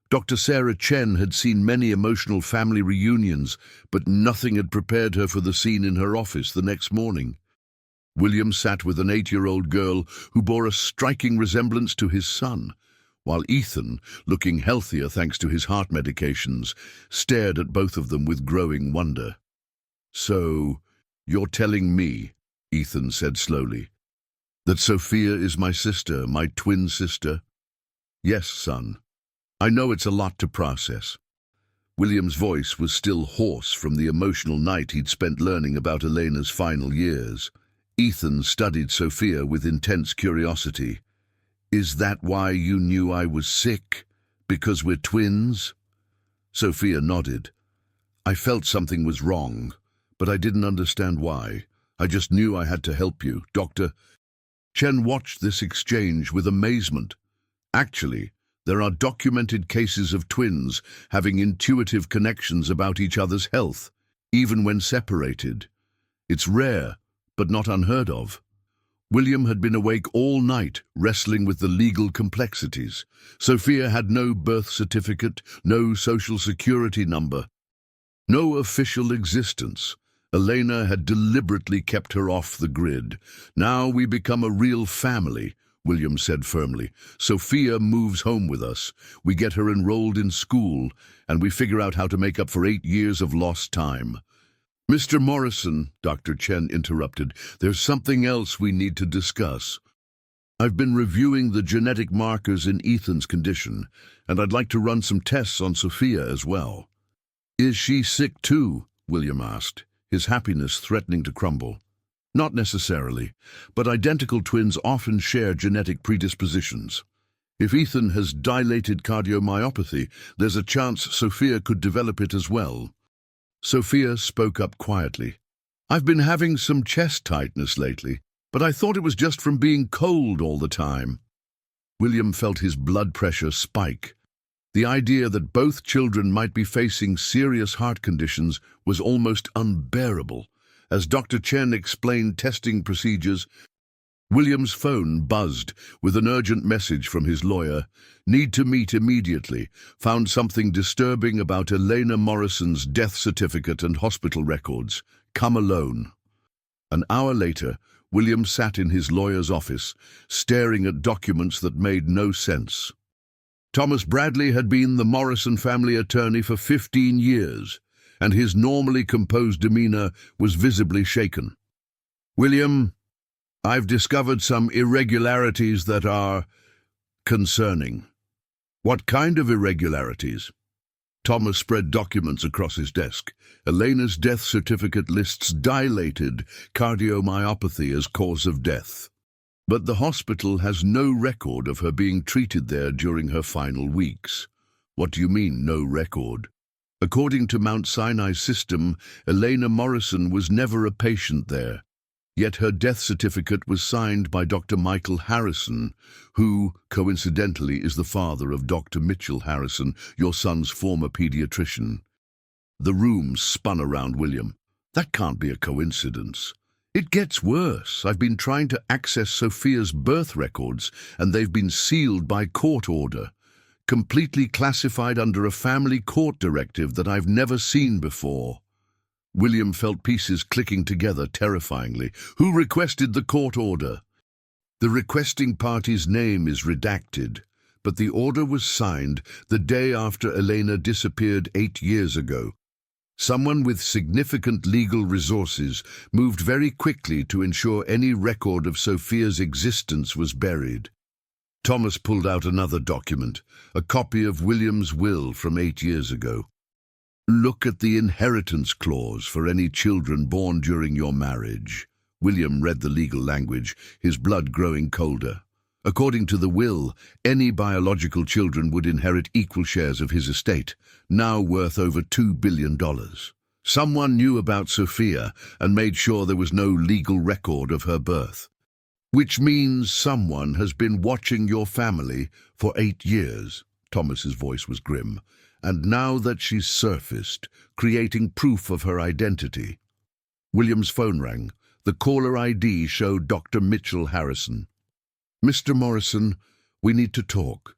Dr. Sarah Chen had seen many emotional family reunions, but nothing had prepared her for the scene in her office the next morning. William sat with an 8-year-old girl who bore a striking resemblance to his son, while Ethan, looking healthier thanks to his heart medications, stared at both of them with growing wonder. "So, you're telling me," Ethan said slowly, "that Sophia is my sister, my twin sister?" "Yes, son. I know it's a lot to process." William's voice was still hoarse from the emotional night he'd spent learning about Elena's final years. Ethan studied Sophia with intense curiosity. "Is that why you knew I was sick? Because we're twins?" Sophia nodded. "I felt something was wrong, but I didn't understand why. I just knew I had to help you, Doctor." Chen watched this exchange with amazement. Actually, there are documented cases of twins having intuitive connections about each other's health, even when separated. It's rare, but not unheard of. William had been awake all night, wrestling with the legal complexities. Sophia had no birth certificate, no social security number, no official existence. Elena had deliberately kept her off the grid. Now we become a real family, William said firmly. Sophia moves home with us. We get her enrolled in school, and we figure out how to make up for 8 years of lost time. Mr. Morrison, Dr. Chen interrupted, there's something else we need to discuss. I've been reviewing the genetic markers in Ethan's condition, and I'd like to run some tests on Sophia as well. Is she sick too? William asked, his happiness threatening to crumble. Not necessarily, but identical twins often share genetic predispositions. If Ethan has dilated cardiomyopathy, there's a chance Sophia could develop it as well. Sophia spoke up quietly. I've been having some chest tightness lately, but I thought it was just from being cold all the time. William felt his blood pressure spike. The idea that both children might be facing serious heart conditions was almost unbearable. As Dr. Chen explained testing procedures, William's phone buzzed with an urgent message from his lawyer. Need to meet immediately. Found something disturbing about Elena Morrison's death certificate and hospital records. Come alone. An hour later, William sat in his lawyer's office, staring at documents that made no sense. Thomas Bradley had been the Morrison family attorney for 15 years, and his normally composed demeanor was visibly shaken. William, I've discovered some irregularities that are concerning. What kind of irregularities? Thomas spread documents across his desk. Elena's death certificate lists dilated cardiomyopathy as cause of death. But the hospital has no record of her being treated there during her final weeks. What do you mean, no record? According to Mount Sinai's system, Elena Morrison was never a patient there. Yet her death certificate was signed by Dr. Michael Harrison, who, coincidentally, is the father of Dr. Mitchell Harrison, your son's former pediatrician. The room spun around William. That can't be a coincidence. It gets worse. I've been trying to access Sophia's birth records, and they've been sealed by court order, completely classified under a family court directive that I've never seen before. William felt pieces clicking together terrifyingly. Who requested the court order? The requesting party's name is redacted, but the order was signed the day after Elena disappeared 8 years ago. Someone with significant legal resources moved very quickly to ensure any record of Sophia's existence was buried. Thomas pulled out another document, a copy of William's will from 8 years ago. Look at the inheritance clause for any children born during your marriage. William read the legal language, his blood growing colder. According to the will, any biological children would inherit equal shares of his estate, now worth over $2 billion. Someone knew about Sophia and made sure there was no legal record of her birth. Which means someone has been watching your family for 8 years. Thomas's voice was grim. And now that she's surfaced, creating proof of her identity. William's phone rang. The caller ID showed Dr. Mitchell Harrison. Mr. Morrison, we need to talk.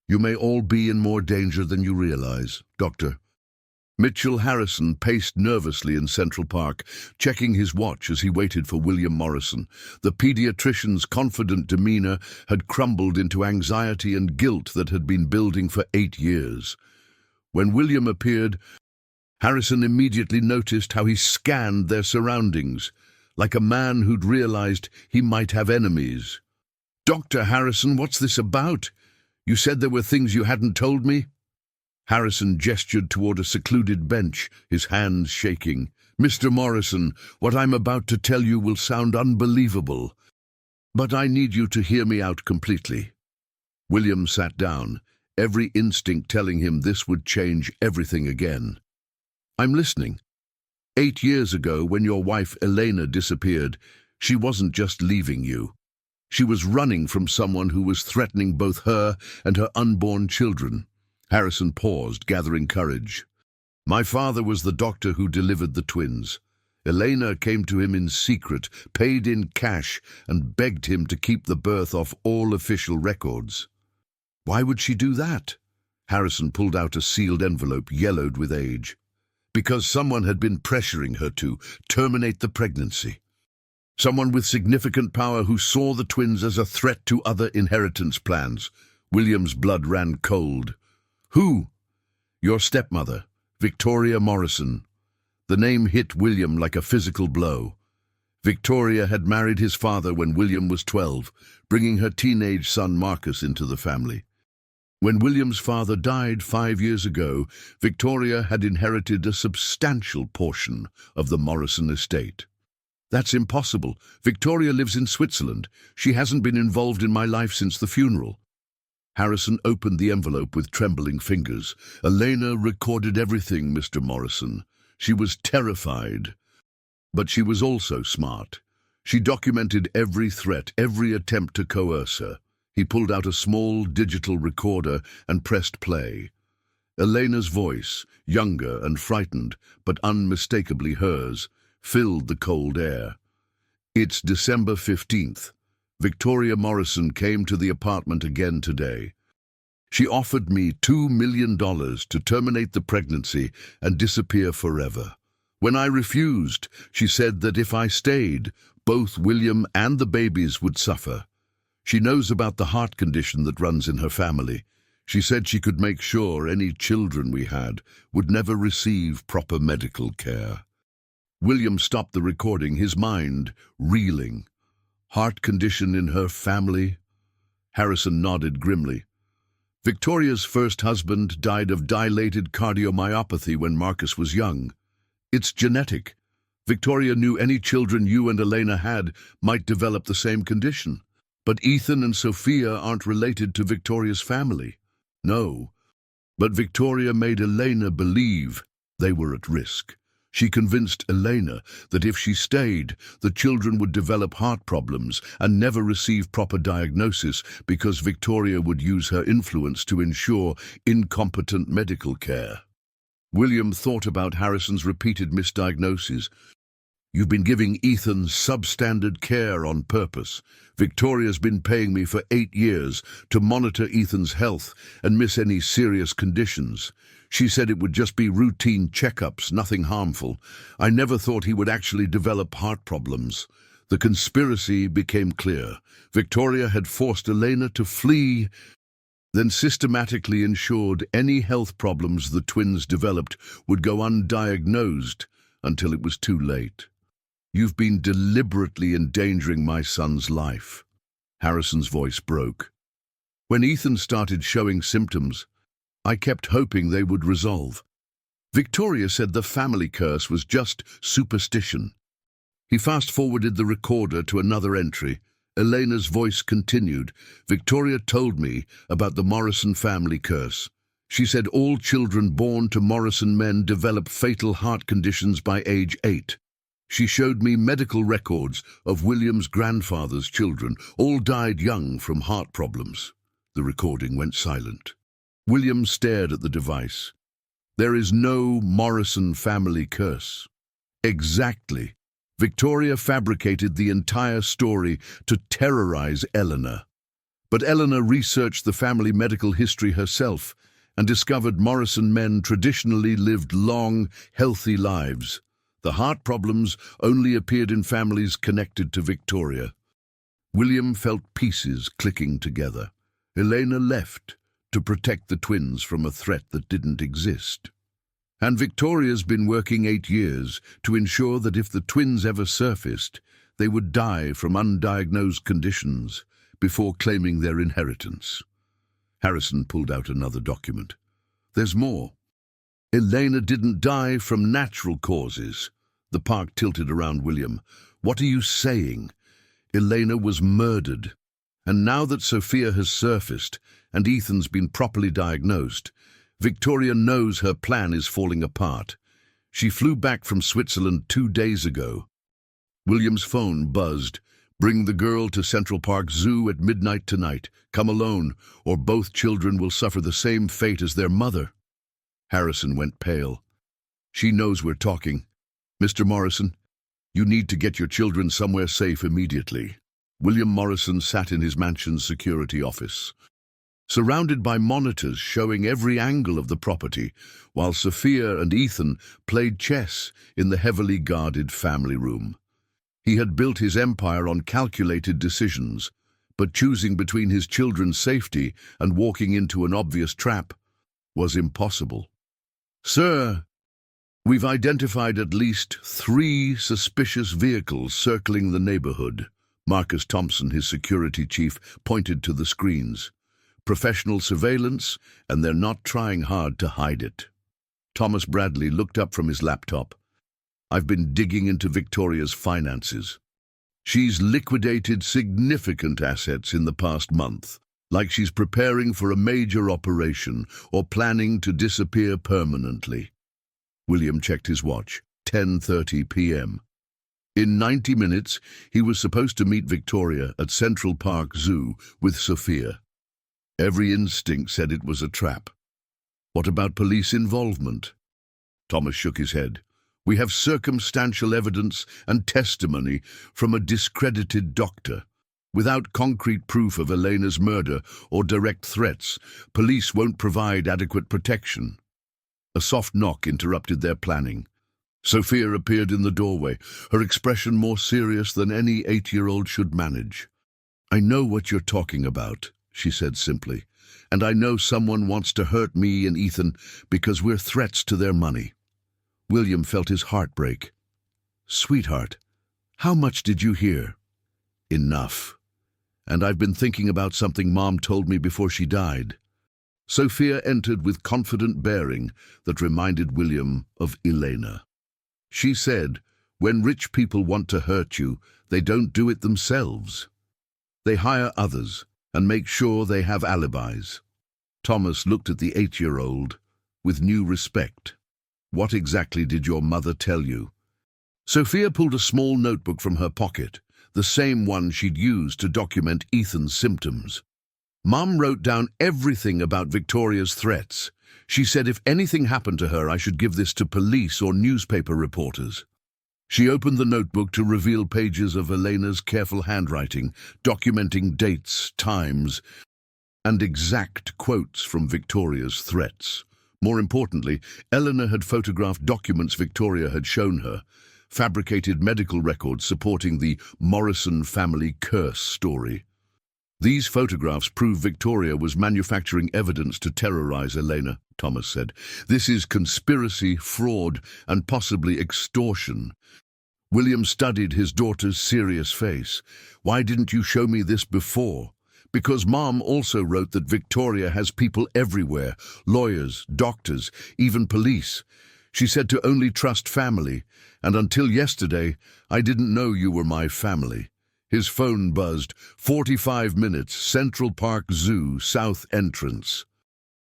You may all be in more danger than you realize, Doctor. Mitchell Harrison paced nervously in Central Park, checking his watch as he waited for William Morrison. The pediatrician's confident demeanor had crumbled into anxiety and guilt that had been building for 8 years. When William appeared, Harrison immediately noticed how he scanned their surroundings, like a man who'd realized he might have enemies. Dr. Harrison, what's this about? You said there were things you hadn't told me? Harrison gestured toward a secluded bench, his hands shaking. Mr. Morrison, what I'm about to tell you will sound unbelievable, but I need you to hear me out completely. William sat down, every instinct telling him this would change everything again. I'm listening. 8 years ago, when your wife Elena disappeared, she wasn't just leaving you. She was running from someone who was threatening both her and her unborn children. Harrison paused, gathering courage. My father was the doctor who delivered the twins. Elena came to him in secret, paid in cash, and begged him to keep the birth off all official records. Why would she do that? Harrison pulled out a sealed envelope yellowed with age. Because someone had been pressuring her to terminate the pregnancy. Someone with significant power who saw the twins as a threat to other inheritance plans. William's blood ran cold. Who? Your stepmother, Victoria Morrison. The name hit William like a physical blow. Victoria had married his father when William was 12, bringing her teenage son Marcus into the family. When William's father died 5 years ago, Victoria had inherited a substantial portion of the Morrison estate. That's impossible. Victoria lives in Switzerland. She hasn't been involved in my life since the funeral. Harrison opened the envelope with trembling fingers. Elena recorded everything, Mr. Morrison. She was terrified. But she was also smart. She documented every threat, every attempt to coerce her. He pulled out a small digital recorder and pressed play. Elena's voice, younger and frightened, but unmistakably hers, filled the cold air. It's December 15th. Victoria Morrison came to the apartment again today. She offered me $2 million to terminate the pregnancy and disappear forever. When I refused, she said that if I stayed, both William and the babies would suffer. She knows about the heart condition that runs in her family. She said she could make sure any children we had would never receive proper medical care. William stopped the recording, his mind reeling. Heart condition in her family? Harrison nodded grimly. Victoria's first husband died of dilated cardiomyopathy when Marcus was young. It's genetic. Victoria knew any children you and Elena had might develop the same condition. But Ethan and Sophia aren't related to Victoria's family. No. But Victoria made Elena believe they were at risk. She convinced Elena that if she stayed, the children would develop heart problems and never receive proper diagnosis because Victoria would use her influence to ensure incompetent medical care. William thought about Harrison's repeated misdiagnoses. You've been giving Ethan substandard care on purpose. Victoria's been paying me for 8 years to monitor Ethan's health and miss any serious conditions. She said it would just be routine checkups, nothing harmful. I never thought he would actually develop heart problems. The conspiracy became clear. Victoria had forced Elena to flee, then systematically ensured any health problems the twins developed would go undiagnosed until it was too late. You've been deliberately endangering my son's life. Harrison's voice broke. When Ethan started showing symptoms, I kept hoping they would resolve. Victoria said the family curse was just superstition. He fast-forwarded the recorder to another entry. Elena's voice continued. Victoria told me about the Morrison family curse. She said all children born to Morrison men develop fatal heart conditions by age 8. She showed me medical records of William's grandfather's children. All died young from heart problems. The recording went silent. William stared at the device. There is no Morrison family curse. Exactly. Victoria fabricated the entire story to terrorize Eleanor. But Eleanor researched the family medical history herself and discovered Morrison men traditionally lived long, healthy lives. The heart problems only appeared in families connected to Victoria. William felt pieces clicking together. Elena left to protect the twins from a threat that didn't exist. And Victoria's been working 8 years to ensure that if the twins ever surfaced, they would die from undiagnosed conditions before claiming their inheritance. Harrison pulled out another document. There's more. Elena didn't die from natural causes. The park tilted around William. What are you saying? Elena was murdered. And now that Sophia has surfaced and Ethan's been properly diagnosed, Victoria knows her plan is falling apart. She flew back from Switzerland 2 days ago. William's phone buzzed. Bring the girl to Central Park Zoo at midnight tonight. Come alone, or both children will suffer the same fate as their mother. Harrison went pale. She knows we're talking. Mr. Morrison, You need to get your children somewhere safe immediately. William Morrison sat in his mansion's security office, surrounded by monitors showing every angle of the property, while Sophia and Ethan played chess in the heavily guarded family room. He had built his empire on calculated decisions, but choosing between his children's safety and walking into an obvious trap was impossible. "Sir, we've identified at least 3 suspicious vehicles circling the neighborhood." Marcus Thompson, his security chief, pointed to the screens. "Professional surveillance, and they're not trying hard to hide it." Thomas Bradley looked up from his laptop. "I've been digging into Victoria's finances. She's liquidated significant assets in the past month, like she's preparing for a major operation or planning to disappear permanently." William checked his watch. 10:30 p.m. In 90 minutes, he was supposed to meet Victoria at Central Park Zoo with Sophia. Every instinct said it was a trap. What about police involvement? Thomas shook his head. "We have circumstantial evidence and testimony from a discredited doctor. Without concrete proof of Elena's murder or direct threats, police won't provide adequate protection." A soft knock interrupted their planning. Sophia appeared in the doorway, her expression more serious than any 8-year-old should manage. "I know what you're talking about," she said simply, "and I know someone wants to hurt me and Ethan because we're threats to their money." William felt his heart break. "Sweetheart, how much did you hear?" "Enough. And I've been thinking about something Mom told me before she died." Sophia entered with confident bearing that reminded William of Elena. "She said, when rich people want to hurt you, they don't do it themselves. They hire others and make sure they have alibis." Thomas looked at the 8-year-old with new respect. "What exactly did your mother tell you?" Sophia pulled a small notebook from her pocket, the same one she'd used to document Ethan's symptoms. "Mom wrote down everything about Victoria's threats. She said if anything happened to her, I should give this to police or newspaper reporters." She opened the notebook to reveal pages of Elena's careful handwriting, documenting dates, times, and exact quotes from Victoria's threats. More importantly, Eleanor had photographed documents Victoria had shown her, fabricated medical records supporting the Morrison family curse story. "These photographs prove Victoria was manufacturing evidence to terrorize Elena," Thomas said. "This is conspiracy, fraud, and possibly extortion." William studied his daughter's serious face. "Why didn't you show me this before?" "Because Mom also wrote that Victoria has people everywhere, lawyers, doctors, even police. She said to only trust family, and until yesterday, I didn't know you were my family." His phone buzzed. 45 minutes, Central Park Zoo, south entrance.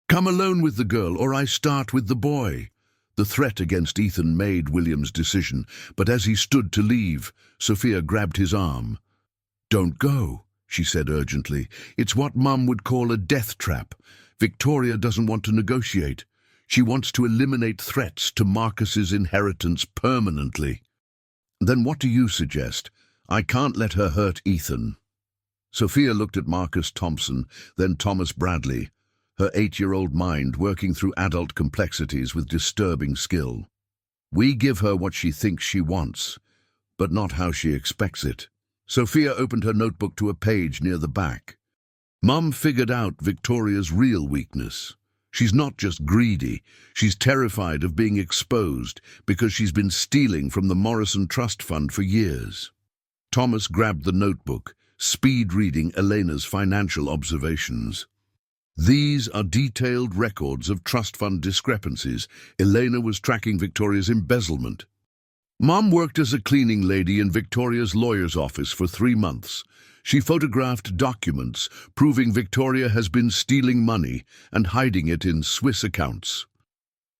"Come alone with the girl, or I start with the boy." The threat against Ethan made William's decision, but as he stood to leave, Sophia grabbed his arm. "Don't go," she said urgently. "It's what Mum would call a death trap. Victoria doesn't want to negotiate. She wants to eliminate threats to Marcus's inheritance permanently." "Then what do you suggest?" "I can't let her hurt Ethan." Sophia looked at Marcus Thompson, then Thomas Bradley, her 8-year-old mind working through adult complexities with disturbing skill. "We give her what she thinks she wants, but not how she expects it." Sophia opened her notebook to a page near the back. "Mum figured out Victoria's real weakness. She's not just greedy, she's terrified of being exposed because she's been stealing from the Morrison Trust Fund for years." Thomas grabbed the notebook, speed reading Elena's financial observations. "These are detailed records of trust fund discrepancies. Elena was tracking Victoria's embezzlement. Mom worked as a cleaning lady in Victoria's lawyer's office for 3 months. She photographed documents proving Victoria has been stealing money and hiding it in Swiss accounts."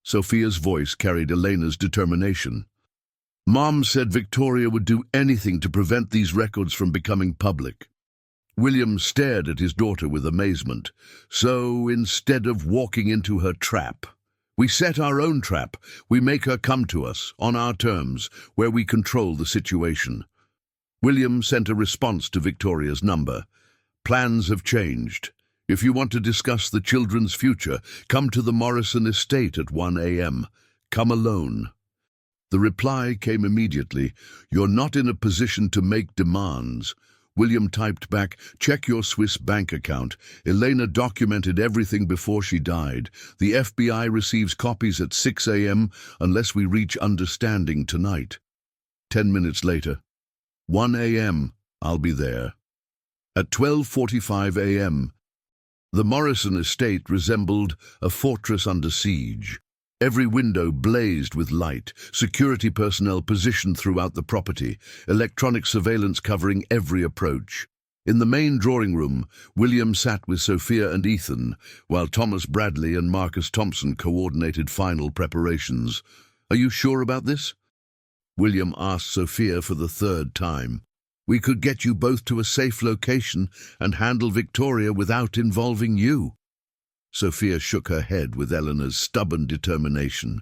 Sophia's voice carried Elena's determination. "Mom said Victoria would do anything to prevent these records from becoming public." William stared at his daughter with amazement. "So, instead of walking into her trap, We set our own trap. We make her come to us, on our terms, where we control the situation. William sent a response to Victoria's number. Plans have changed. If you want to discuss the children's future, come to the Morrison estate at 1 a.m. Come alone. The reply came immediately. You're not in a position to make demands. William typed back, check your Swiss bank account. Elena documented everything before she died. The FBI receives copies at 6 a.m. unless we reach understanding tonight. 10 minutes later. 1 a.m. I'll be there. At 12:45 a.m. The Morrison estate resembled a fortress under siege. Every window blazed with light, security personnel positioned throughout the property, electronic surveillance covering every approach. In the main drawing room, William sat with Sophia and Ethan, while Thomas Bradley and Marcus Thompson coordinated final preparations. Are you sure about this? William asked Sophia for the third time. We could get you both to a safe location and handle Victoria without involving you. Sophia shook her head with Eleanor's stubborn determination.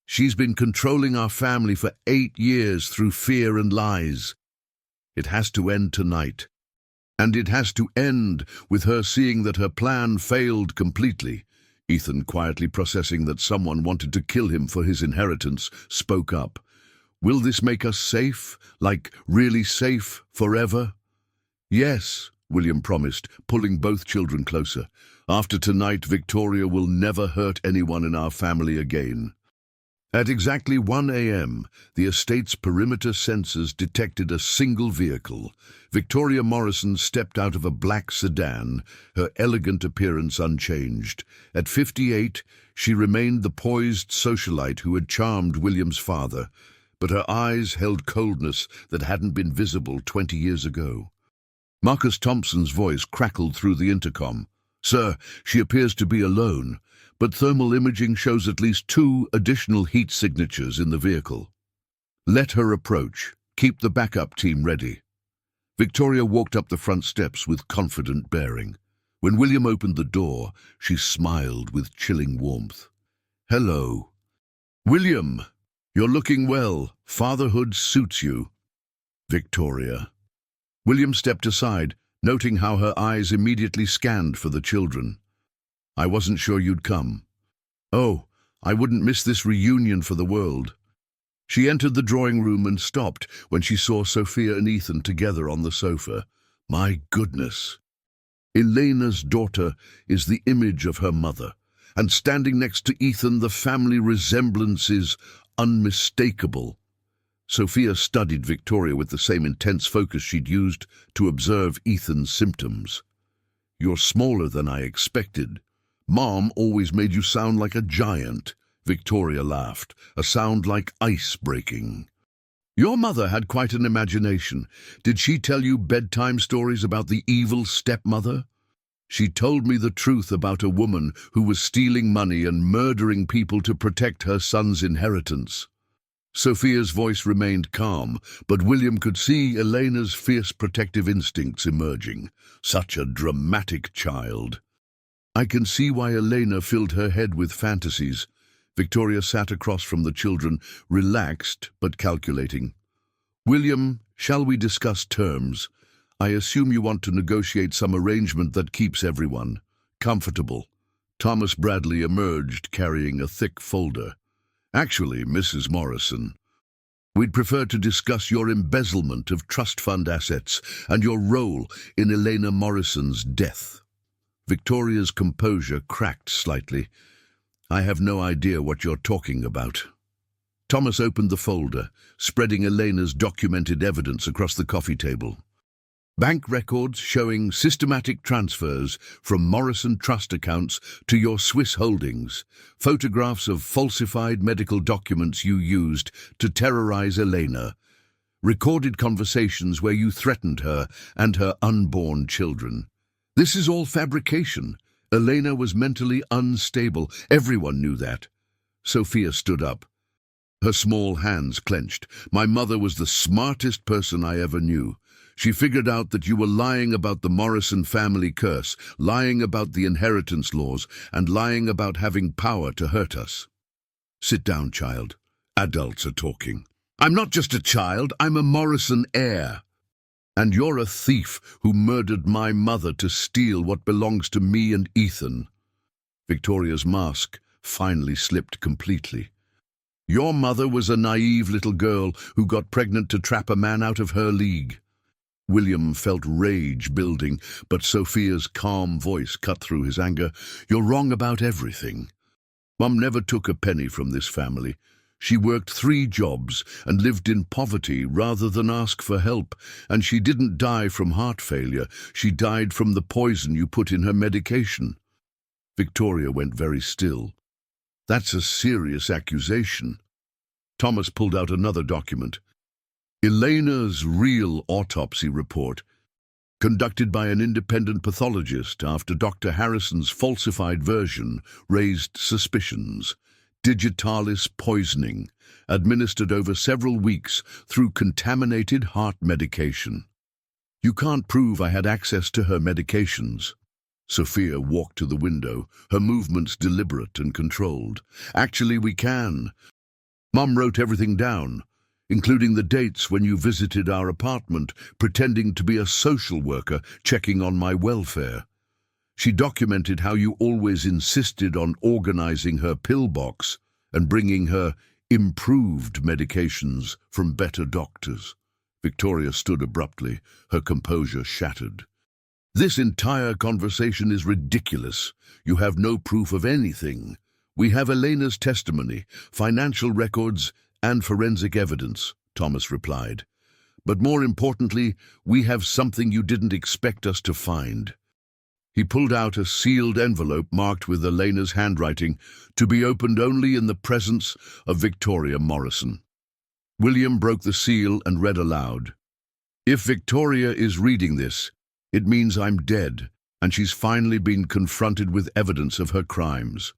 She's been controlling our family for 8 years through fear and lies. It has to end tonight. And it has to end with her seeing that her plan failed completely. Ethan, quietly processing that someone wanted to kill him for his inheritance, spoke up. Will this make us safe? Like, really safe forever? Yes, William promised, pulling both children closer. After tonight, Victoria will never hurt anyone in our family again. At exactly 1 a.m., the estate's perimeter sensors detected a single vehicle. Victoria Morrison stepped out of a black sedan, her elegant appearance unchanged. At 58, she remained the poised socialite who had charmed William's father, but her eyes held coldness that hadn't been visible 20 years ago. Marcus Thompson's voice crackled through the intercom. Sir, she appears to be alone, but thermal imaging shows at least 2 additional heat signatures in the vehicle. Let her approach. Keep the backup team ready. Victoria walked up the front steps with confident bearing. When William opened the door, she smiled with chilling warmth. Hello. William, you're looking well. Fatherhood suits you. Victoria. William stepped aside, noting how her eyes immediately scanned for the children. I wasn't sure you'd come. Oh, I wouldn't miss this reunion for the world. She entered the drawing room and stopped when she saw Sophia and Ethan together on the sofa. My goodness. Elena's daughter is the image of her mother, and standing next to Ethan, the family resemblance is unmistakable. Sophia studied Victoria with the same intense focus she'd used to observe Ethan's symptoms. You're smaller than I expected. Mom always made you sound like a giant. Victoria laughed, a sound like ice breaking. Your mother had quite an imagination. Did she tell you bedtime stories about the evil stepmother? She told me the truth about a woman who was stealing money and murdering people to protect her son's inheritance. Sophia's voice remained calm, but William could see Elena's fierce protective instincts emerging. Such a dramatic child. I can see why Elena filled her head with fantasies. Victoria sat across from the children, relaxed but calculating. William, shall we discuss terms? I assume you want to negotiate some arrangement that keeps everyone comfortable. Thomas Bradley emerged carrying a thick folder. Actually, Mrs. Morrison, we'd prefer to discuss your embezzlement of trust fund assets and your role in Elena Morrison's death. Victoria's composure cracked slightly. I have no idea what you're talking about. Thomas opened the folder, spreading Elena's documented evidence across the coffee table. Bank records showing systematic transfers from Morrison trust accounts to your Swiss holdings, photographs of falsified medical documents you used to terrorize Elena, recorded conversations where you threatened her and her unborn children. This is all fabrication. Elena was mentally unstable. Everyone knew that. Sophia stood up. Her small hands clenched. My mother was the smartest person I ever knew. She figured out that you were lying about the Morrison family curse, lying about the inheritance laws, and lying about having power to hurt us. Sit down, child. Adults are talking. I'm not just a child, I'm a Morrison heir. And you're a thief who murdered my mother to steal what belongs to me and Ethan. Victoria's mask finally slipped completely. Your mother was a naive little girl who got pregnant to trap a man out of her league. William felt rage building, but Sophia's calm voice cut through his anger. You're wrong about everything. Mum never took a penny from this family. She worked 3 jobs and lived in poverty rather than ask for help, and she didn't die from heart failure. She died from the poison you put in her medication. Victoria went very still. That's a serious accusation. Thomas pulled out another document. Elena's real autopsy report, conducted by an independent pathologist after Dr. Harrison's falsified version, raised suspicions. Digitalis poisoning, administered over several weeks through contaminated heart medication. You can't prove I had access to her medications. Sophia walked to the window, her movements deliberate and controlled. Actually, we can. Mum wrote everything down, including the dates when you visited our apartment, pretending to be a social worker checking on my welfare. She documented how you always insisted on organizing her pill box and bringing her improved medications from better doctors. Victoria stood abruptly, her composure shattered. This entire conversation is ridiculous. You have no proof of anything. We have Elena's testimony, financial records, and forensic evidence, Thomas replied. But more importantly, we have something you didn't expect us to find. He pulled out a sealed envelope marked with Elena's handwriting, to be opened only in the presence of Victoria Morrison. William broke the seal and read aloud. If Victoria is reading this, it means I'm dead, and she's finally been confronted with evidence of her crimes.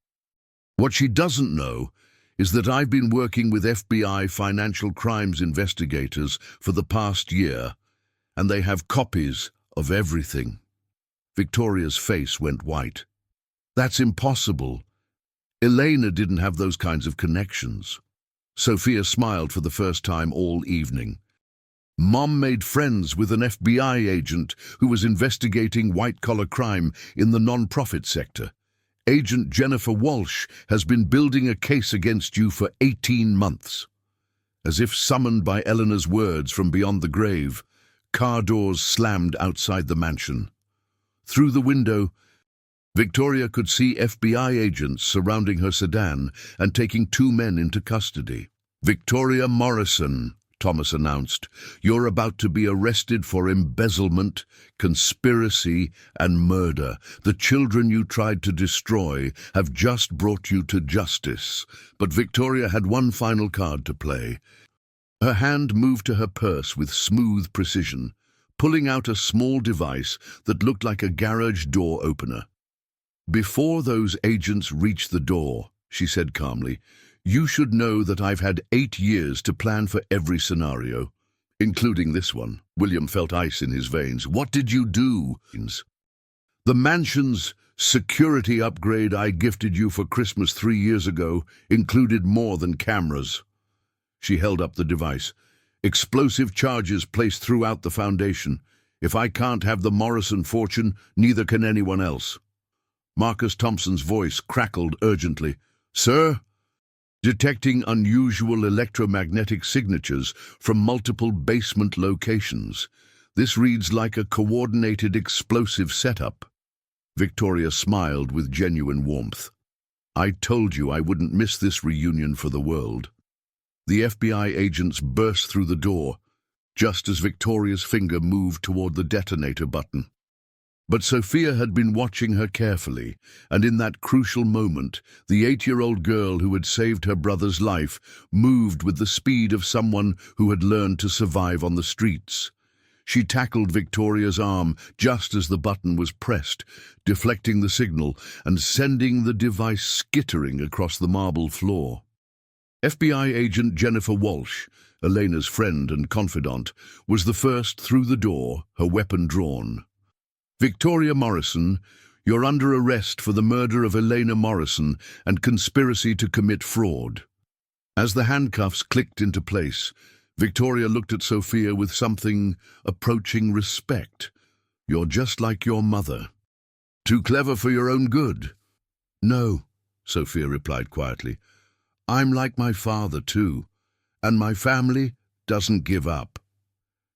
What she doesn't know is that I've been working with FBI financial crimes investigators for the past year, and they have copies of everything. Victoria's face went white. That's impossible. Elena didn't have those kinds of connections. Sophia smiled for the first time all evening. Mom made friends with an FBI agent who was investigating white-collar crime in the non-profit sector. Agent Jennifer Walsh has been building a case against you for 18 months. As if summoned by Eleanor's words from beyond the grave, car doors slammed outside the mansion. Through the window, Victoria could see FBI agents surrounding her sedan and taking 2 men into custody. Victoria Morrison, Thomas announced, you're about to be arrested for embezzlement, conspiracy, and murder. The children you tried to destroy have just brought you to justice. But Victoria had one final card to play. Her hand moved to her purse with smooth precision, pulling out a small device that looked like a garage door opener. Before those agents reach the door, she said calmly, you should know that I've had 8 years to plan for every scenario, including this one. William felt ice in his veins. What did you do? The mansion's security upgrade I gifted you for Christmas 3 years ago included more than cameras. She held up the device. Explosive charges placed throughout the foundation. If I can't have the Morrison fortune, neither can anyone else. Marcus Thompson's voice crackled urgently. Sir? Detecting unusual electromagnetic signatures from multiple basement locations. This reads like a coordinated explosive setup. Victoria smiled with genuine warmth. I told you I wouldn't miss this reunion for the world. The FBI agents burst through the door, just as Victoria's finger moved toward the detonator button. But Sophia had been watching her carefully, and in that crucial moment, the 8-year-old girl who had saved her brother's life moved with the speed of someone who had learned to survive on the streets. She tackled Victoria's arm just as the button was pressed, deflecting the signal and sending the device skittering across the marble floor. FBI agent Jennifer Walsh, Elena's friend and confidant, was the first through the door, her weapon drawn. "Victoria Morrison, you're under arrest for the murder of Elena Morrison and conspiracy to commit fraud." As the handcuffs clicked into place, Victoria looked at Sophia with something approaching respect. "You're just like your mother. Too clever for your own good." "No," Sophia replied quietly. "I'm like my father too, and my family doesn't give up."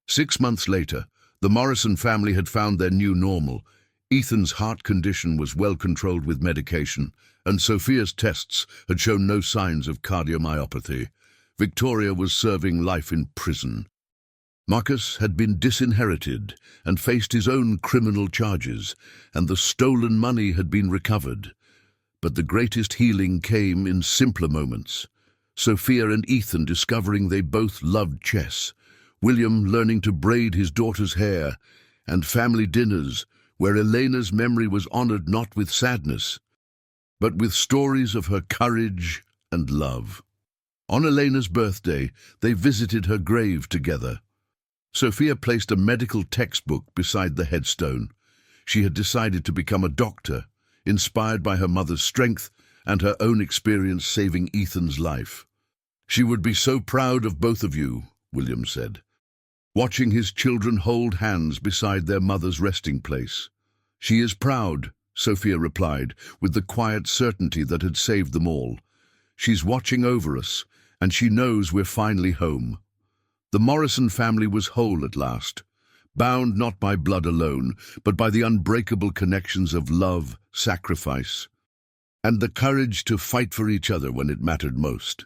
6 months later, the Morrison family had found their new normal. Ethan's heart condition was well controlled with medication, and Sophia's tests had shown no signs of cardiomyopathy. Victoria was serving life in prison. Marcus had been disinherited and faced his own criminal charges, and the stolen money had been recovered. But the greatest healing came in simpler moments. Sophia and Ethan discovering they both loved chess, William learning to braid his daughter's hair, and family dinners where Elena's memory was honored not with sadness, but with stories of her courage and love. On Elena's birthday, they visited her grave together. Sophia placed a medical textbook beside the headstone. She had decided to become a doctor, inspired by her mother's strength and her own experience saving Ethan's life. "She would be so proud of both of you," William said, watching his children hold hands beside their mother's resting place. "She is proud," Sophia replied, with the quiet certainty that had saved them all. "She's watching over us, and she knows we're finally home." The Morrison family was whole at last, bound not by blood alone, but by the unbreakable connections of love, sacrifice, and the courage to fight for each other when it mattered most.